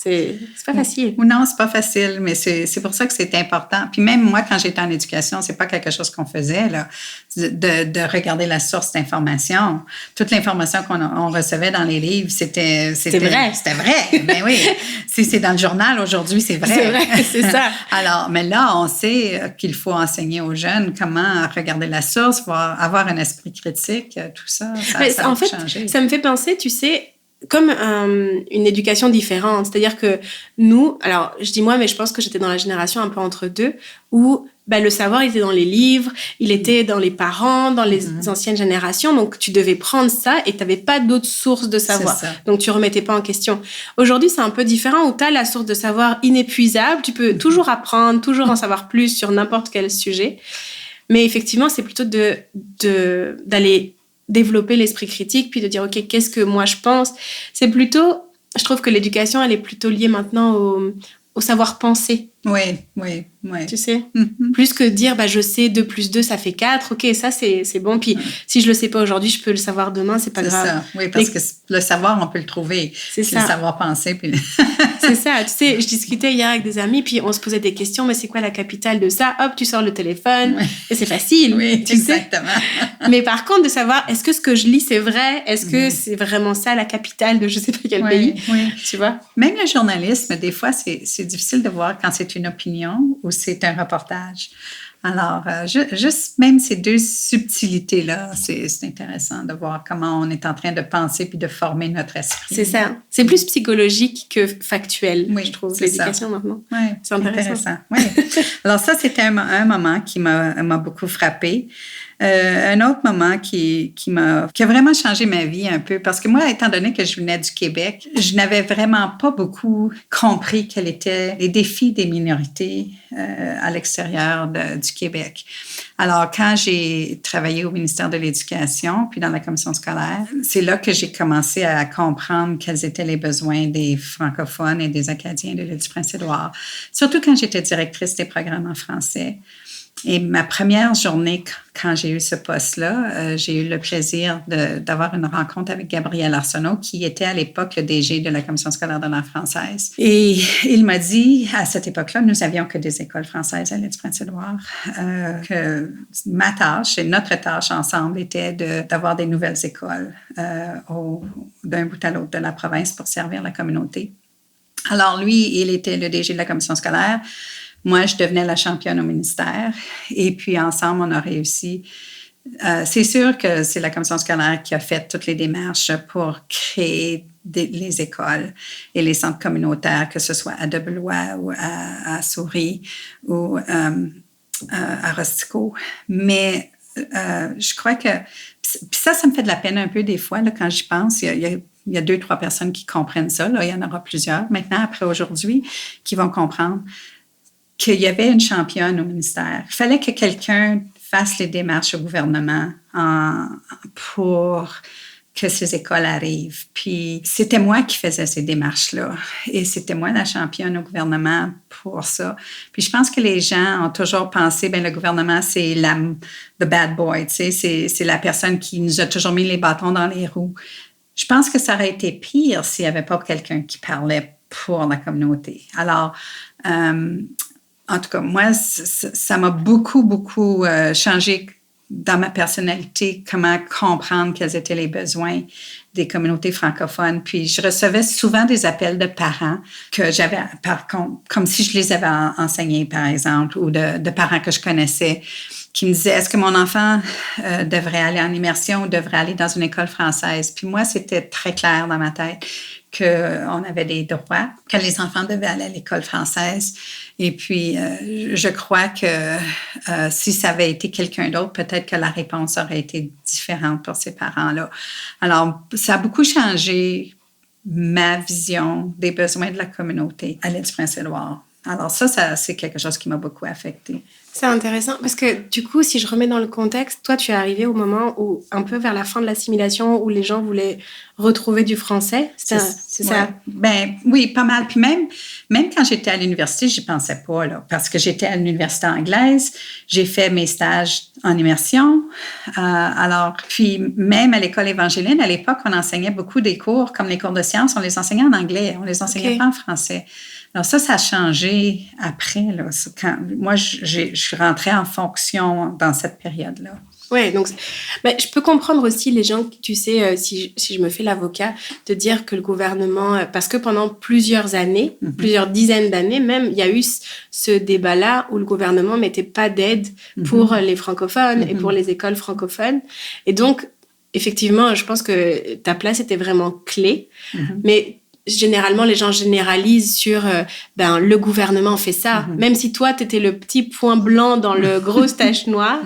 C'est pas facile. Ou non, c'est pas facile, mais c'est pour ça que c'est important. Puis même moi, quand j'étais en éducation, c'est pas quelque chose qu'on faisait, là, de regarder la source d'information. Toute l'information qu'on recevait dans les livres, c'était vrai. C'était vrai, ben oui. Si c'est dans le journal aujourd'hui, c'est vrai. C'est vrai, c'est ça. Alors, mais là, on sait qu'il faut enseigner aux jeunes comment regarder la source, avoir un esprit critique, tout ça. Ça en fait, changer. Ça me fait penser, tu sais, comme une éducation différente. C'est-à-dire que nous, alors je dis moi, mais je pense que j'étais dans la génération un peu entre deux, où le savoir, il était dans les livres, il était dans les parents, dans les anciennes générations, donc tu devais prendre ça et tu n'avais pas d'autres sources de savoir. Donc tu ne remettais pas en question. Aujourd'hui, c'est un peu différent, où tu as la source de savoir inépuisable, tu peux toujours apprendre, toujours en savoir plus sur n'importe quel sujet. Mais effectivement, c'est plutôt d'aller développer l'esprit critique, puis de dire, OK, qu'est-ce que moi je pense? C'est plutôt, je trouve que l'éducation, elle est plutôt liée maintenant au savoir penser. Oui. Tu sais? Plus que dire, je sais, 2 + 2, ça fait 4. OK, ça, c'est bon. Puis si je le sais pas aujourd'hui, je peux le savoir demain, c'est pas grave. C'est ça, oui, parce que le savoir, on peut le trouver. C'est ça. Le savoir penser. Puis... c'est ça. Tu sais, je discutais hier avec des amis, puis on se posait des questions, mais c'est quoi la capitale de ça? Hop, tu sors le téléphone. Et c'est facile. Oui, exactement. Mais par contre, de savoir, est-ce que ce que je lis, c'est vrai? Est-ce que c'est vraiment ça, la capitale de je sais pas quel pays? Oui. Tu vois? Même le journalisme, des fois, c'est difficile de voir quand c'est une opinion ou c'est un reportage. Alors, juste même ces deux subtilités-là, c'est intéressant de voir comment on est en train de penser puis de former notre esprit. C'est ça. C'est plus psychologique que factuel, je trouve, l'éducation ça. maintenant. Oui, c'est intéressant. Oui. Alors ça, c'était un moment qui m'a beaucoup frappée. Un autre moment qui a vraiment changé ma vie un peu, parce que moi, étant donné que je venais du Québec, je n'avais vraiment pas beaucoup compris quels étaient les défis des minorités à l'extérieur du Québec. Alors, quand j'ai travaillé au ministère de l'Éducation, puis dans la commission scolaire, c'est là que j'ai commencé à comprendre quels étaient les besoins des francophones et des Acadiens de l'île du Prince-Édouard, surtout quand j'étais directrice des programmes en français. Et ma première journée, quand j'ai eu ce poste-là, j'ai eu le plaisir d'avoir une rencontre avec Gabriel Arsenault, qui était à l'époque le DG de la Commission scolaire de langue française. Et il m'a dit, à cette époque-là, nous n'avions que des écoles françaises à l'île du Prince-Édouard, que ma tâche et notre tâche ensemble était d'avoir des nouvelles écoles d'un bout à l'autre de la province pour servir la communauté. Alors lui, il était le DG de la Commission scolaire. Moi, je devenais la championne au ministère. Et puis, ensemble, on a réussi. C'est sûr que c'est la commission scolaire qui a fait toutes les démarches pour créer les écoles et les centres communautaires, que ce soit à Debelois ou à Souris ou à Rostico. Mais je crois que... Puis ça me fait de la peine un peu des fois, là, quand j'y pense. Il y a 2-3 personnes qui comprennent ça. Là, il y en aura plusieurs. Maintenant, après aujourd'hui, qui vont comprendre qu'il y avait une championne au ministère. Il fallait que quelqu'un fasse les démarches au gouvernement pour que ces écoles arrivent. Puis c'était moi qui faisais ces démarches-là. Et c'était moi la championne au gouvernement pour ça. Puis je pense que les gens ont toujours pensé, bien, le gouvernement, c'est the bad boy, tu sais, c'est la personne qui nous a toujours mis les bâtons dans les roues. Je pense que ça aurait été pire s'il n'y avait pas quelqu'un qui parlait pour la communauté. Alors, en tout cas, moi, ça m'a beaucoup, beaucoup changé dans ma personnalité, comment comprendre quels étaient les besoins des communautés francophones. Puis, je recevais souvent des appels de parents que j'avais, par contre, comme si je les avais enseignés, par exemple, ou de parents que je connaissais, qui me disaient, est-ce que mon enfant devrait aller en immersion ou devrait aller dans une école française? Puis moi, c'était très clair dans ma tête qu'on avait des droits, que les enfants devaient aller à l'école française. Et puis, je crois que si ça avait été quelqu'un d'autre, peut-être que la réponse aurait été différente pour ces parents-là. Alors, ça a beaucoup changé ma vision des besoins de la communauté à l'île du Prince-Édouard. Alors ça, c'est quelque chose qui m'a beaucoup affectée. C'est intéressant parce que du coup, si je remets dans le contexte, toi, tu es arrivée au moment où, un peu vers la fin de l'assimilation, où les gens voulaient retrouver du français. C'est ça? Ben oui, pas mal. Puis même quand j'étais à l'université, j'y pensais pas, là, parce que j'étais à l'université anglaise, j'ai fait mes stages en immersion. Alors, puis même à l'école évangéline, à l'époque, on enseignait beaucoup des cours, comme les cours de sciences, on les enseignait en anglais, on les enseignait pas en français. Alors ça a changé après. Là. Moi, je suis rentrée en fonction dans cette période-là. Oui, donc je peux comprendre aussi les gens, tu sais, si je me fais l'avocat, de dire que le gouvernement, parce que pendant plusieurs années, plusieurs dizaines d'années même, il y a eu ce débat-là où le gouvernement ne mettait pas d'aide pour les francophones et pour les écoles francophones. Et donc, effectivement, je pense que ta place était vraiment clé, mais généralement, les gens généralisent sur le gouvernement fait ça. Même si toi, tu étais le petit point blanc dans le gros tache noire,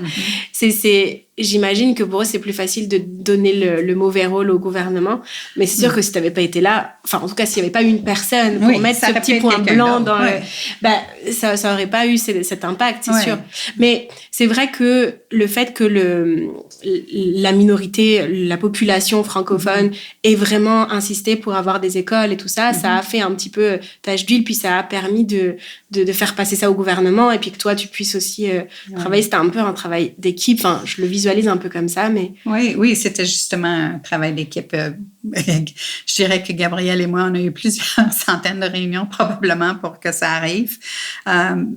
j'imagine que pour eux, c'est plus facile de donner le mauvais rôle au gouvernement. Mais c'est sûr que si tu n'avais pas été là, enfin, en tout cas, s'il n'y avait pas eu une personne pour mettre ce petit point blanc dans ça n'aurait pas eu cet impact, c'est sûr. Mais c'est vrai que le fait que la minorité, la population francophone ait vraiment insisté pour avoir des écoles et tout ça, ça a fait un petit peu tache d'huile, puis ça a permis de faire passer ça au gouvernement et puis que toi, tu puisses aussi travailler. C'était un peu un travail d'équipe. Enfin, je le visualise un peu comme ça, mais... Oui, c'était justement un travail d'équipe. Je dirais que Gabriel et moi, on a eu plusieurs centaines de réunions probablement pour que ça arrive.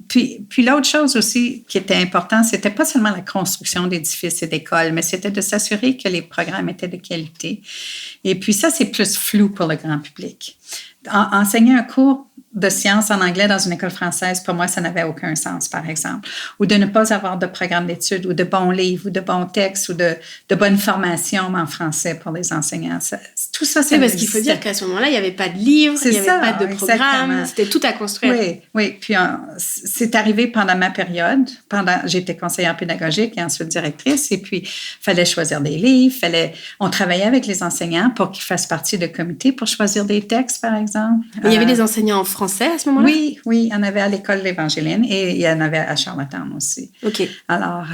Puis l'autre chose aussi qui était important, c'était pas seulement la construction d'édifices et d'écoles, mais c'était de s'assurer que les programmes étaient de qualité. Et puis ça, c'est plus flou pour le grand public. Enseigner un cours de sciences en anglais dans une école française, pour moi, ça n'avait aucun sens, par exemple. Ou de ne pas avoir de programme d'études ou de bons livres ou de bons textes ou de bonnes formations en français pour les enseignants. Tout ça, c'est parce qu'il faut dire qu'à ce moment-là, il n'y avait pas de livres, il n'y avait pas de programme, c'était tout à construire. Oui. Puis, c'est arrivé pendant ma période. J'étais conseillère pédagogique et ensuite directrice. Et puis, il fallait choisir des livres. On travaillait avec les enseignants pour qu'ils fassent partie de comités pour choisir des textes, par exemple. Il y avait des enseignants en français à ce moment-là? Oui, il y en avait à l'école L'Évangéline et il y en avait à Charlottetown aussi. OK. Alors,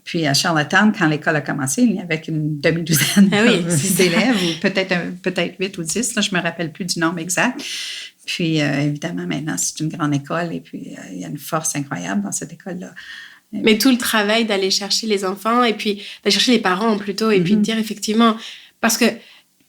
puis à Charlottetown, quand l'école a commencé, il n'y avait qu'une demi-douzaine d'élèves, ou peut-être 8 ou 10, là, je ne me rappelle plus du nombre exact. Puis, évidemment, maintenant, c'est une grande école et puis il y a une force incroyable dans cette école-là. Mais tout le travail d'aller chercher les enfants et puis d'aller chercher les parents plutôt et puis de dire effectivement, parce que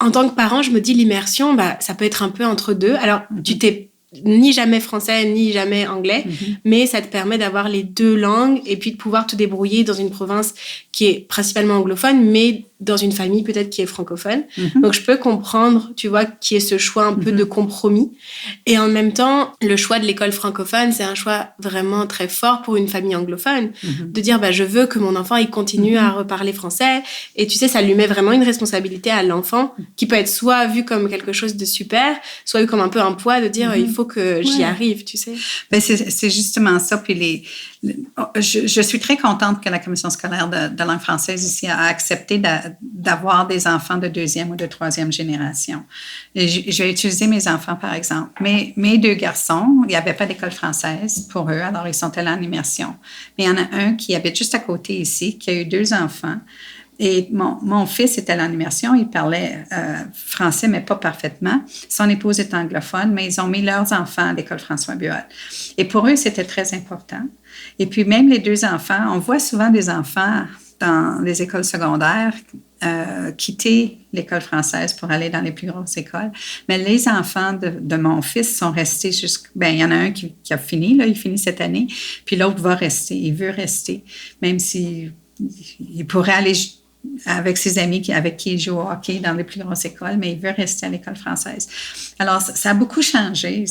en tant que parent, je me dis l'immersion, ça peut être un peu entre deux. Alors, tu t'es ni jamais français, ni jamais anglais, mais ça te permet d'avoir les deux langues et puis de pouvoir te débrouiller dans une province qui est principalement anglophone, mais dans une famille peut-être qui est francophone. Donc, je peux comprendre, tu vois, qu'il y ait ce choix un peu de compromis. Et en même temps, le choix de l'école francophone, c'est un choix vraiment très fort pour une famille anglophone, de dire, je veux que mon enfant, il continue à reparler français. Et tu sais, ça lui met vraiment une responsabilité à l'enfant qui peut être soit vu comme quelque chose de super, soit vu comme un peu un poids de dire, il faut que j'y arrive, tu sais. C'est justement ça. Puis je suis très contente que la Commission scolaire de langue française ici a accepté d'avoir des enfants de deuxième ou de troisième génération. Et je vais utiliser mes enfants, par exemple. Mes deux garçons, il n'y avait pas d'école française pour eux, alors ils sont allés en immersion. Mais il y en a un qui habite juste à côté ici, qui a eu 2 enfants. Et mon fils était en immersion, il parlait français, mais pas parfaitement. Son épouse est anglophone, mais ils ont mis leurs enfants à l'école François Buol. Et pour eux, c'était très important. Et puis même les 2 enfants, on voit souvent des enfants dans les écoles secondaires quitter l'école française pour aller dans les plus grosses écoles. Mais les enfants de mon fils sont restés il y en a un qui a fini, là, il finit cette année, puis l'autre va rester, il veut rester, même s'il pourrait aller avec ses amis avec qui il joue au hockey dans les plus grosses écoles, mais il veut rester à l'école française. Alors, ça a beaucoup changé.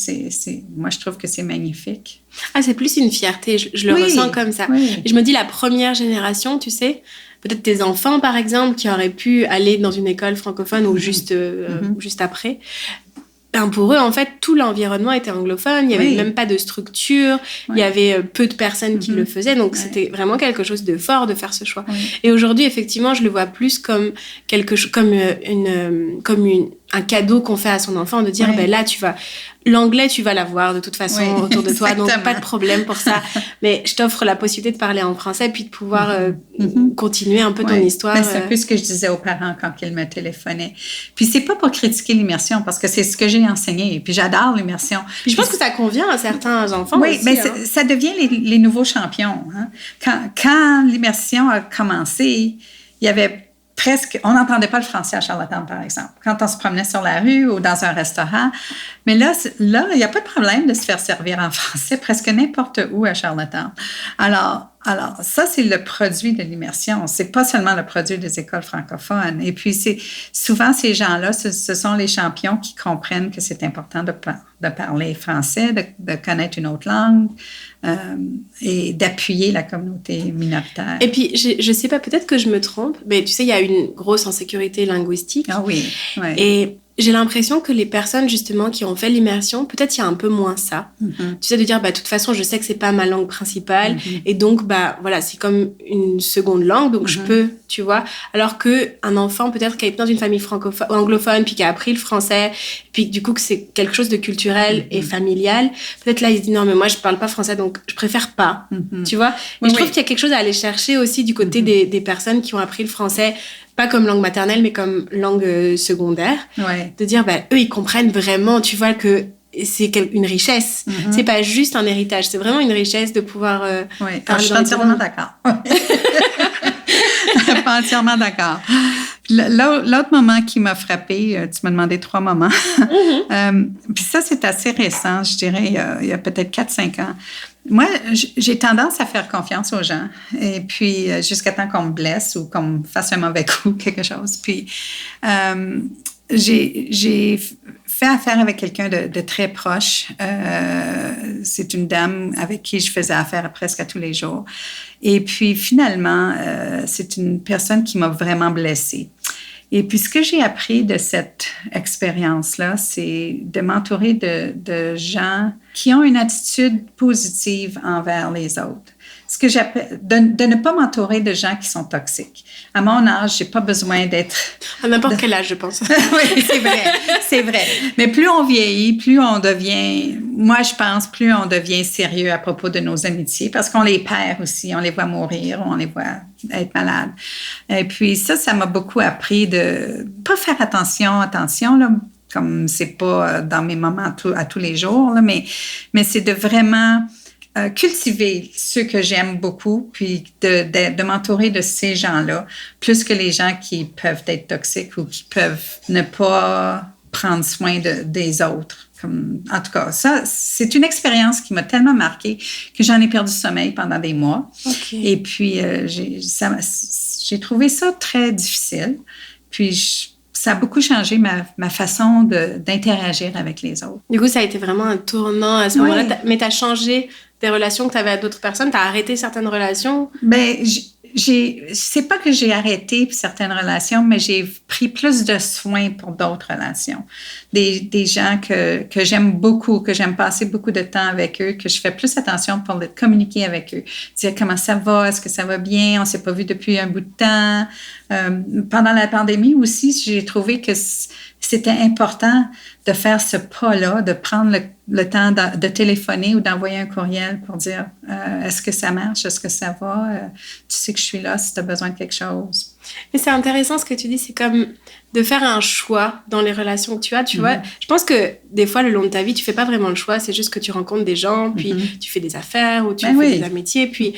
Moi, je trouve que c'est magnifique. C'est plus une fierté. Je le ressens comme ça. Oui. Et je me dis, la première génération, tu sais, peut-être tes enfants, par exemple, qui auraient pu aller dans une école francophone ou juste après. Pour eux, en fait, tout l'environnement était anglophone. Il n'y avait même pas de structure. Il y avait peu de personnes qui le faisaient. Donc, c'était vraiment quelque chose de fort de faire ce choix. Et aujourd'hui, effectivement, je le vois plus comme quelque chose, comme un cadeau qu'on fait à son enfant, de dire, là, l'anglais, tu vas l'avoir de toute façon autour de toi, donc pas de problème pour ça. Mais je t'offre la possibilité de parler en français puis de pouvoir continuer un peu ton histoire. C'est un peu ce que je disais aux parents quand ils me téléphonaient. Puis c'est pas pour critiquer l'immersion, parce que c'est ce que j'ai enseigné. Puis j'adore l'immersion. Puis je pense que ça convient à certains enfants aussi. Mais ça devient les nouveaux champions. Hein? Quand l'immersion a commencé, il y avait on n'entendait pas le français à Charlottetown, par exemple, quand on se promenait sur la rue ou dans un restaurant. Mais là, il n'y a pas de problème de se faire servir en français presque n'importe où à Charlottetown. Alors, ça, c'est le produit de l'immersion. C'est pas seulement le produit des écoles francophones. Et puis, souvent, ces gens-là, ce sont les champions qui comprennent que c'est important de parler français, de connaître une autre langue et d'appuyer la communauté minoritaire. Et puis, je sais pas, peut-être que je me trompe, mais tu sais, il y a une grosse insécurité linguistique. Ah oui. Et j'ai l'impression que les personnes, justement, qui ont fait l'immersion, peut-être il y a un peu moins ça. Tu sais, de dire, de toute façon, je sais que c'est pas ma langue principale. Et donc, voilà, c'est comme une seconde langue. Donc, je peux, tu vois. Alors qu'un enfant, peut-être, qui est dans une famille anglophone, puis qui a appris le français, puis du coup, que c'est quelque chose de culturel et familial, peut-être là, il se dit, non, mais moi, je parle pas français, donc je préfère pas. Tu vois. Et je trouve qu'il y a quelque chose à aller chercher aussi du côté des personnes qui ont appris le français, pas comme langue maternelle, mais comme langue secondaire. De dire, eux, ils comprennent vraiment, tu vois, que c'est une richesse. C'est pas juste un héritage, c'est vraiment une richesse de pouvoir parler. Je suis entièrement d'accord. Pas entièrement d'accord. L'autre moment qui m'a frappée, tu m'as demandé 3 moments. Puis ça, c'est assez récent, je dirais, il y a peut-être 4-5 ans. Moi, j'ai tendance à faire confiance aux gens. Et puis, jusqu'à temps qu'on me blesse ou qu'on me fasse un mauvais coup, quelque chose. Puis, j'ai fait affaire avec quelqu'un de très proche. C'est une dame avec qui je faisais affaire presque à tous les jours. Et puis, finalement, c'est une personne qui m'a vraiment blessée. Et puis, ce que j'ai appris de cette expérience-là, c'est de m'entourer de gens qui ont une attitude positive envers les autres. Ce que j'appelle de ne pas m'entourer de gens qui sont toxiques. À mon âge, j'ai pas besoin d'être... À n'importe quel âge, je pense. Oui, c'est vrai. Mais plus on vieillit, plus on devient... Moi, je pense, plus on devient sérieux à propos de nos amitiés, parce qu'on les perd aussi. On les voit mourir, on les voit être malades. Et puis ça m'a beaucoup appris de pas faire attention, là, comme c'est pas dans mes moments à tous les jours, là, mais c'est de vraiment... cultiver ceux que j'aime beaucoup, puis de m'entourer de ces gens-là, plus que les gens qui peuvent être toxiques ou qui peuvent ne pas prendre soin des autres. En tout cas, ça, c'est une expérience qui m'a tellement marquée que j'en ai perdu sommeil pendant des mois. Okay. Et puis, j'ai trouvé ça très difficile. Puis, ça a beaucoup changé ma façon d'interagir avec les autres. Du coup, ça a été vraiment un tournant à ce moment-là. Mais tu as changé des relations que tu avais à d'autres personnes? Tu as arrêté certaines relations? Bien, c'est pas que j'ai arrêté certaines relations, mais j'ai pris plus de soin pour d'autres relations. Des gens que j'aime beaucoup, que j'aime passer beaucoup de temps avec eux, que je fais plus attention pour communiquer avec eux. Dire comment ça va, est-ce que ça va bien, on s'est pas vu depuis un bout de temps. Pendant la pandémie aussi, j'ai trouvé que c'était important de faire ce pas-là, de prendre le temps de téléphoner ou d'envoyer un courriel pour dire est-ce que ça marche, est-ce que ça va, tu sais que je suis là si tu as besoin de quelque chose. Mais c'est intéressant ce que tu dis, c'est comme de faire un choix dans les relations que tu as, tu vois. Je pense que des fois, le long de ta vie, tu fais pas vraiment le choix, c'est juste que tu rencontres des gens, puis tu fais des affaires ou tu fais des amitiés, puis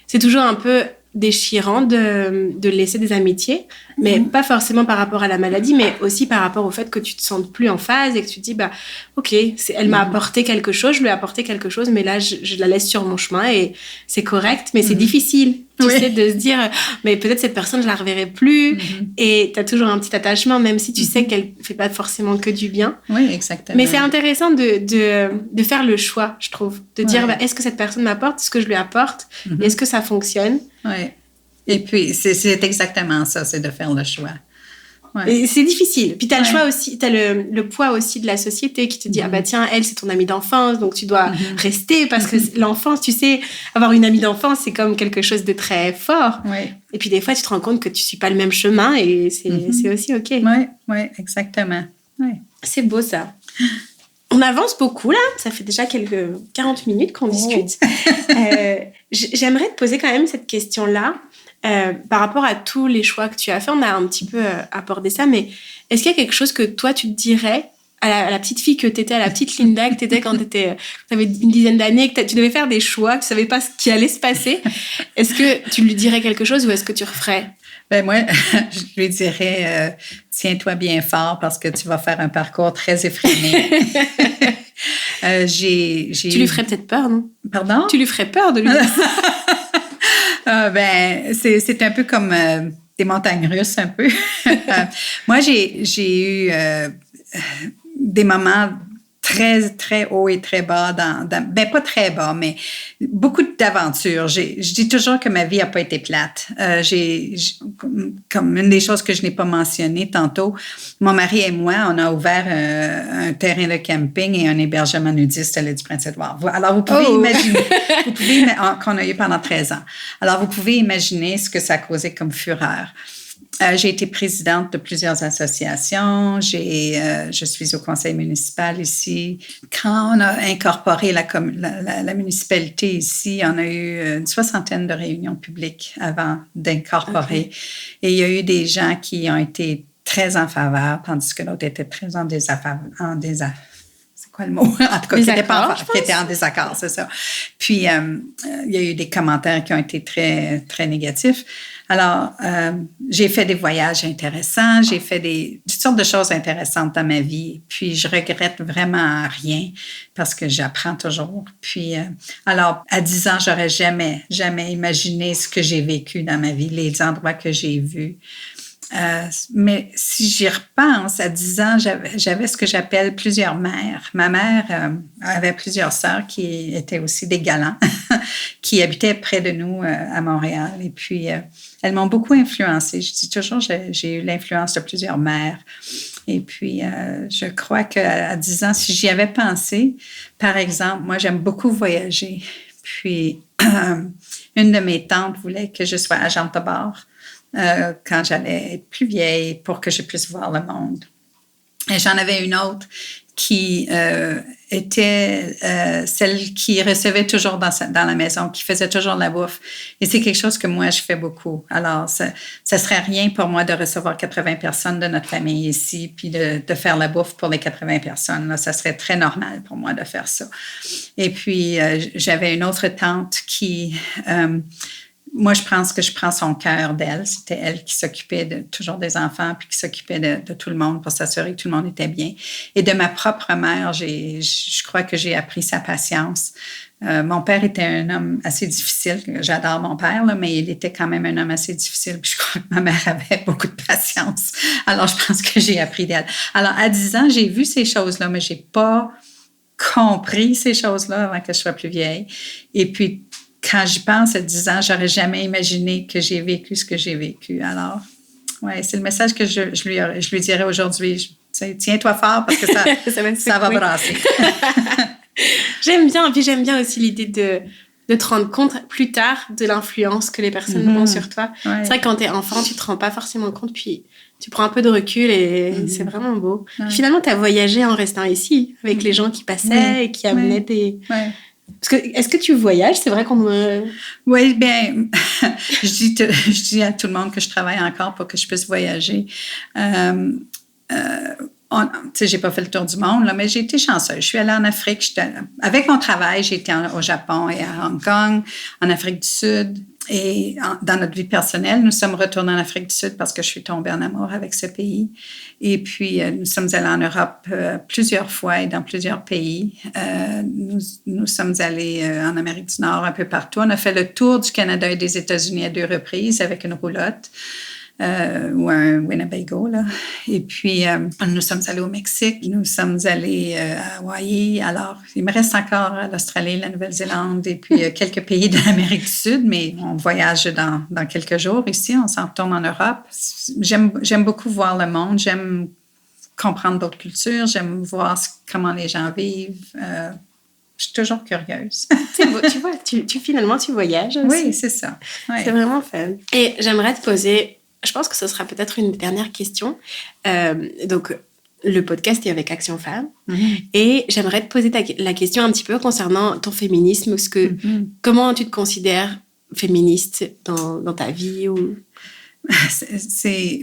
c'est toujours un peu déchirant de laisser des amitiés, mais pas forcément par rapport à la maladie, mais aussi par rapport au fait que tu te sentes plus en phase et que tu te dis, bah, ok, elle m'a apporté quelque chose, je lui ai apporté quelque chose, mais là, je la laisse sur mon chemin et c'est correct, mais c'est difficile, tu sais, de se dire, mais peut-être cette personne, je la reverrai plus, et t'as toujours un petit attachement, même si tu sais qu'elle fait pas forcément que du bien. Oui, exactement. Mais c'est intéressant de faire le choix, je trouve, de dire, bah, est-ce que cette personne m'apporte ce que je lui apporte, et est-ce que ça fonctionne? Oui. Et puis, c'est exactement ça, c'est de faire le choix. Ouais. Et c'est difficile. Puis tu as le choix aussi, tu as le poids aussi de la société qui te dit, ah bah tiens, elle, c'est ton amie d'enfance, donc tu dois rester parce que l'enfance, tu sais, avoir une amie d'enfance, c'est comme quelque chose de très fort. Ouais. Et puis des fois, tu te rends compte que tu suis pas le même chemin et c'est aussi OK. Oui, exactement. Ouais. C'est beau ça. On avance beaucoup là, ça fait déjà 40 minutes qu'on discute. J'aimerais te poser quand même cette question-là. Par rapport à tous les choix que tu as fait, on a un petit peu abordé ça, mais est-ce qu'il y a quelque chose que toi, tu te dirais à la petite fille que tu étais, à la petite Linda que tu étais quand tu avais une dizaine d'années, que tu devais faire des choix, que tu ne savais pas ce qui allait se passer? Est-ce que tu lui dirais quelque chose ou est-ce que tu referais? Ben moi, je lui dirais, tiens-toi bien fort parce que tu vas faire un parcours très effréné. Tu lui ferais peut-être peur, non? Pardon? Tu lui ferais peur de lui dire ça? C'est un peu comme des montagnes russes, un peu. Moi, j'ai eu des moments très, très hauts et très bas ben pas très bas, mais beaucoup d'aventures. Je dis toujours que ma vie n'a pas été plate. Comme une des choses que je n'ai pas mentionnées tantôt, mon mari et moi, on a ouvert un terrain de camping et un hébergement nudiste à l'île du Prince-Édouard. Alors, vous pouvez imaginer, qu'on a eu pendant 13 ans. Alors, vous pouvez imaginer ce que ça a causé comme fureur. J'ai été présidente de plusieurs associations. Je suis au conseil municipal ici. Quand on a incorporé la municipalité ici, on a eu une 60aine de réunions publiques avant d'incorporer. Okay. Et il y a eu des gens qui ont été très en faveur, tandis que l'autre était très en désaccord. C'est quoi le mot? En tout cas, qui était en désaccord, c'est ça. Puis, il y a eu des commentaires qui ont été très, très négatifs. Alors, j'ai fait des voyages intéressants, j'ai fait toutes sortes de choses intéressantes dans ma vie, puis je regrette vraiment rien parce que j'apprends toujours. Puis, alors, à 10 ans, j'aurais jamais imaginé ce que j'ai vécu dans ma vie, les endroits que j'ai vus. Mais si j'y repense, à 10 ans, j'avais ce que j'appelle plusieurs mères. Ma mère avait plusieurs sœurs qui étaient aussi des galants, qui habitaient près de nous à Montréal. Et puis, elles m'ont beaucoup influencée. Je dis toujours, j'ai eu l'influence de plusieurs mères. Et puis, je crois qu'à 10 ans, si j'y avais pensé, par exemple, moi, j'aime beaucoup voyager. Puis, une de mes tantes voulait que je sois agente de bord quand j'allais être plus vieille pour que je puisse voir le monde. Et j'en avais une autre qui était celle qui recevait toujours dans la maison, qui faisait toujours la bouffe. Et c'est quelque chose que moi, je fais beaucoup. Alors, ça serait rien pour moi de recevoir 80 personnes de notre famille ici, puis de faire la bouffe pour les 80 personnes. Là, ça serait très normal pour moi de faire ça. Et puis, j'avais une autre tante qui... moi, je pense que je prends son cœur d'elle. C'était elle qui s'occupait toujours des enfants puis qui s'occupait de tout le monde pour s'assurer que tout le monde était bien. Et de ma propre mère, je crois que j'ai appris sa patience. Mon père était un homme assez difficile. J'adore mon père, là, mais il était quand même un homme assez difficile. Puis je crois que ma mère avait beaucoup de patience. Alors, je pense que j'ai appris d'elle. Alors, à 10 ans, j'ai vu ces choses-là, mais j'ai pas compris ces choses-là avant que je sois plus vieille. Et puis, quand j'y pense à 10 ans, j'aurais jamais imaginé que j'ai vécu ce que j'ai vécu. Alors, ouais, c'est le message que je lui dirais aujourd'hui. Tiens-toi fort parce que ça va brasser. J'aime bien aussi l'idée de te rendre compte plus tard de l'influence que les personnes ont sur toi. Ouais. C'est vrai que quand t'es enfant, tu te rends pas forcément compte, puis tu prends un peu de recul et c'est vraiment beau. Ouais. Finalement, tu as voyagé en restant ici avec les gens qui passaient et qui amenaient des... Ouais. Parce que, est-ce que tu voyages? C'est vrai qu'on me... Oui, bien, je dis à tout le monde que je travaille encore pour que je puisse voyager. J'ai pas fait le tour du monde, là, mais j'ai été chanceuse. Je suis allée en Afrique. Avec mon travail, j'ai été au Japon et à Hong Kong, en Afrique du Sud. Et dans notre vie personnelle, nous sommes retournés en Afrique du Sud parce que je suis tombée en amour avec ce pays. Et puis, nous sommes allés en Europe plusieurs fois et dans plusieurs pays. Nous sommes allés en Amérique du Nord un peu partout. On a fait le tour du Canada et des États-Unis à 2 reprises avec une roulotte. Ou un Winnebago, là. Et puis, nous sommes allés au Mexique, nous sommes allés à Hawaï. Alors, il me reste encore l'Australie, la Nouvelle-Zélande et puis quelques pays de l'Amérique du Sud, mais on voyage dans quelques jours ici, on s'en retourne en Europe. J'aime beaucoup voir le monde, j'aime comprendre d'autres cultures, j'aime voir comment les gens vivent. Je suis toujours curieuse. C'est beau, tu vois, finalement, tu voyages aussi. Oui, c'est ça. Oui. C'est vraiment fun. Et j'aimerais te poser... Je pense que ce sera peut-être une dernière question. Donc, le podcast est avec Action Femmes. Et j'aimerais te poser la question un petit peu concernant ton féminisme. Parce que, comment tu te considères féministe dans ta vie ou...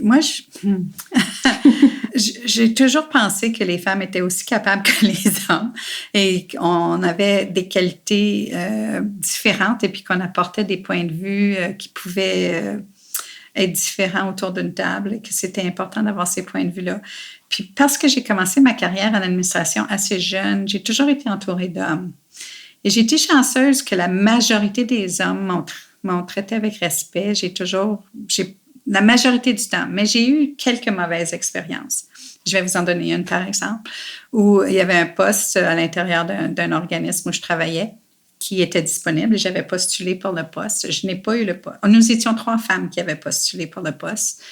Moi, j'ai toujours pensé que les femmes étaient aussi capables que les hommes et qu'on avait des qualités différentes et puis qu'on apportait des points de vue qui pouvaient... être différent autour d'une table et que c'était important d'avoir ces points de vue-là. Puis parce que j'ai commencé ma carrière en administration assez jeune, j'ai toujours été entourée d'hommes. Et j'ai été chanceuse que la majorité des hommes m'ont traité avec respect. La majorité du temps, mais j'ai eu quelques mauvaises expériences. Je vais vous en donner une, par exemple, où il y avait un poste à l'intérieur d'un organisme où je travaillais qui était disponible. J'avais postulé pour le poste. Je n'ai pas eu le poste. Nous étions 3 femmes qui avaient postulé pour le poste.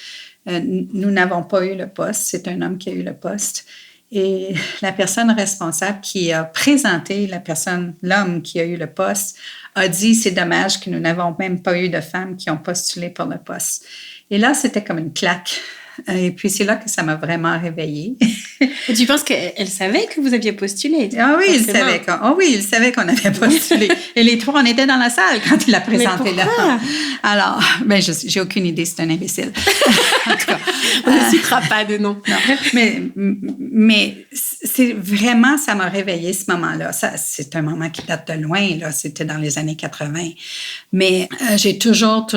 Nous n'avons pas eu le poste. C'est un homme qui a eu le poste. Et la personne responsable qui a présenté l'homme qui a eu le poste, a dit « C'est dommage que nous n'avons même pas eu de femmes qui ont postulé pour le poste. » Et là, c'était comme une claque. Et puis, c'est là que ça m'a vraiment réveillée. Et tu penses qu'elle savait que vous aviez postulé? Ah oui, il savait qu'on avait postulé. Et les 3, on était dans la salle quand il a présenté l'homme. Alors, j'ai aucune idée, c'est un imbécile. En tout cas. On ne citera pas de nom. Non. Mais c'est vraiment, ça m'a réveillée ce moment-là. C'est un moment qui date de loin, là. C'était dans les années 80. Mais j'ai toujours,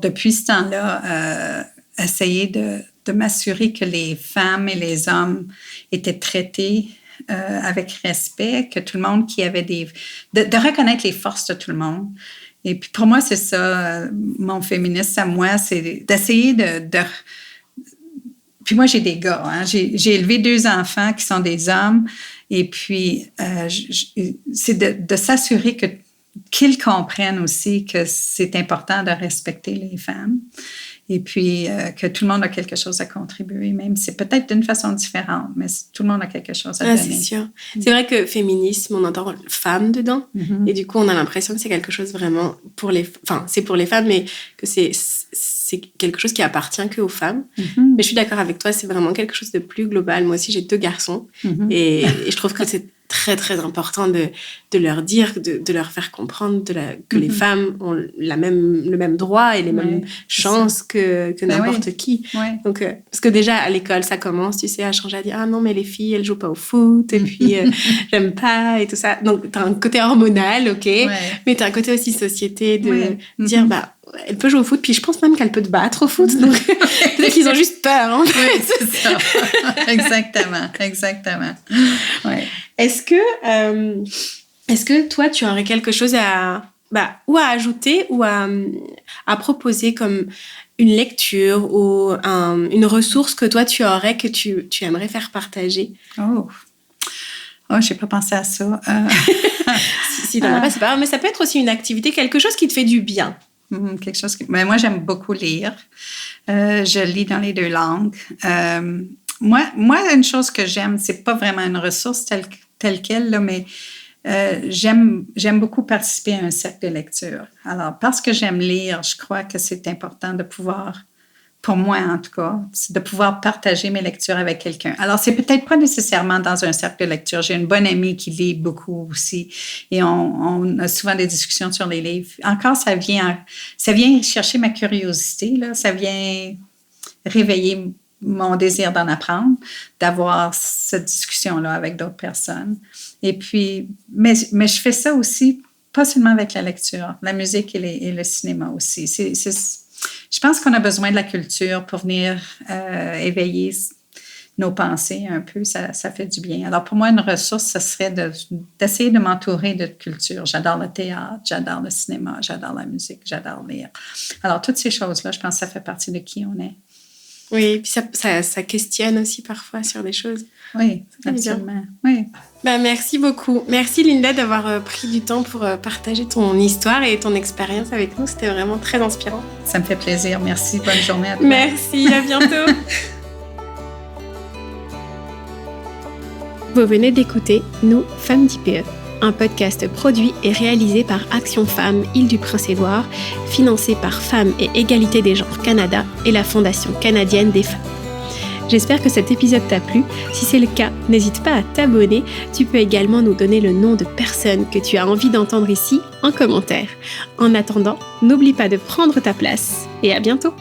depuis ce temps-là, essayé de m'assurer que les femmes et les hommes étaient traités avec respect, que tout le monde qui avait de reconnaître les forces de tout le monde. Et puis pour moi, c'est ça, mon féminisme à moi, c'est d'essayer Puis moi, j'ai des gars. Hein. J'ai élevé 2 enfants qui sont des hommes. Et puis, c'est de s'assurer qu'ils comprennent aussi que c'est important de respecter les femmes. Et puis, que tout le monde a quelque chose à contribuer, même si c'est peut-être d'une façon différente, mais tout le monde a quelque chose à donner. C'est sûr. C'est vrai que féminisme, on entend femme dedans. Et du coup, on a l'impression que c'est quelque chose vraiment pour les... Enfin, c'est pour les femmes, mais que c'est quelque chose qui appartient qu'aux femmes. Mais je suis d'accord avec toi, c'est vraiment quelque chose de plus global. Moi aussi, j'ai 2 garçons. Et je trouve que c'est très, très important de leur dire, de leur faire comprendre que les femmes ont le même droit et les mêmes chances que n'importe qui. Ouais. Donc, parce que déjà, à l'école, ça commence, tu sais, à changer, à dire « Ah non, mais les filles, elles jouent pas au foot, et puis j'aime pas, et tout ça. » Donc, t'as un côté hormonal, OK, mais t'as un côté aussi société de dire « Bah, elle peut jouer au foot, puis je pense même qu'elle peut te battre au foot. » Donc, peut-être qu'ils ont juste peur. Hein. Oui, c'est ça. Exactement. Ouais. Est-ce que toi, tu aurais quelque chose ou à ajouter ou à proposer comme une lecture ou une ressource que toi, tu aurais, que tu aimerais faire partager? Oh, j'ai pas pensé à ça. Si t'en as pas, c'est pas grave. Mais ça peut être aussi une activité, quelque chose qui te fait du bien. Quelque chose mais moi, j'aime beaucoup lire. Je lis dans les 2 langues. Moi, une chose que j'aime, c'est pas vraiment une ressource telle quelle, là, mais j'aime beaucoup participer à un cercle de lecture. Alors, parce que j'aime lire, je crois que c'est important de pouvoir, pour moi en tout cas, de pouvoir partager mes lectures avec quelqu'un. Alors, c'est peut-être pas nécessairement dans un cercle de lecture. J'ai une bonne amie qui lit beaucoup aussi et on a souvent des discussions sur les livres. Encore, ça vient chercher ma curiosité, là. Ça vient réveiller mon désir d'en apprendre, d'avoir cette discussion-là avec d'autres personnes. Et puis, mais je fais ça aussi, pas seulement avec la lecture, la musique et le cinéma aussi. Je pense qu'on a besoin de la culture pour venir éveiller nos pensées un peu, ça fait du bien. Alors, pour moi, une ressource, ça serait d'essayer de m'entourer de culture. J'adore le théâtre, j'adore le cinéma, j'adore la musique, j'adore lire. Alors, toutes ces choses-là, je pense que ça fait partie de qui on est. Oui, et puis ça questionne aussi parfois sur des choses. Oui, absolument. Oui. Merci beaucoup. Merci Linda d'avoir pris du temps pour partager ton histoire et ton expérience avec nous. C'était vraiment très inspirant. Ça me fait plaisir. Merci. Bonne journée à toi. Merci. À bientôt. Vous venez d'écouter Nous, Femmes d'IPE, un podcast produit et réalisé par Action Femmes Île-du-Prince-Édouard, financé par Femmes et Égalité des Genres Canada et la Fondation canadienne des femmes. J'espère que cet épisode t'a plu. Si c'est le cas, n'hésite pas à t'abonner. Tu peux également nous donner le nom de personnes que tu as envie d'entendre ici en commentaire. En attendant, n'oublie pas de prendre ta place et à bientôt.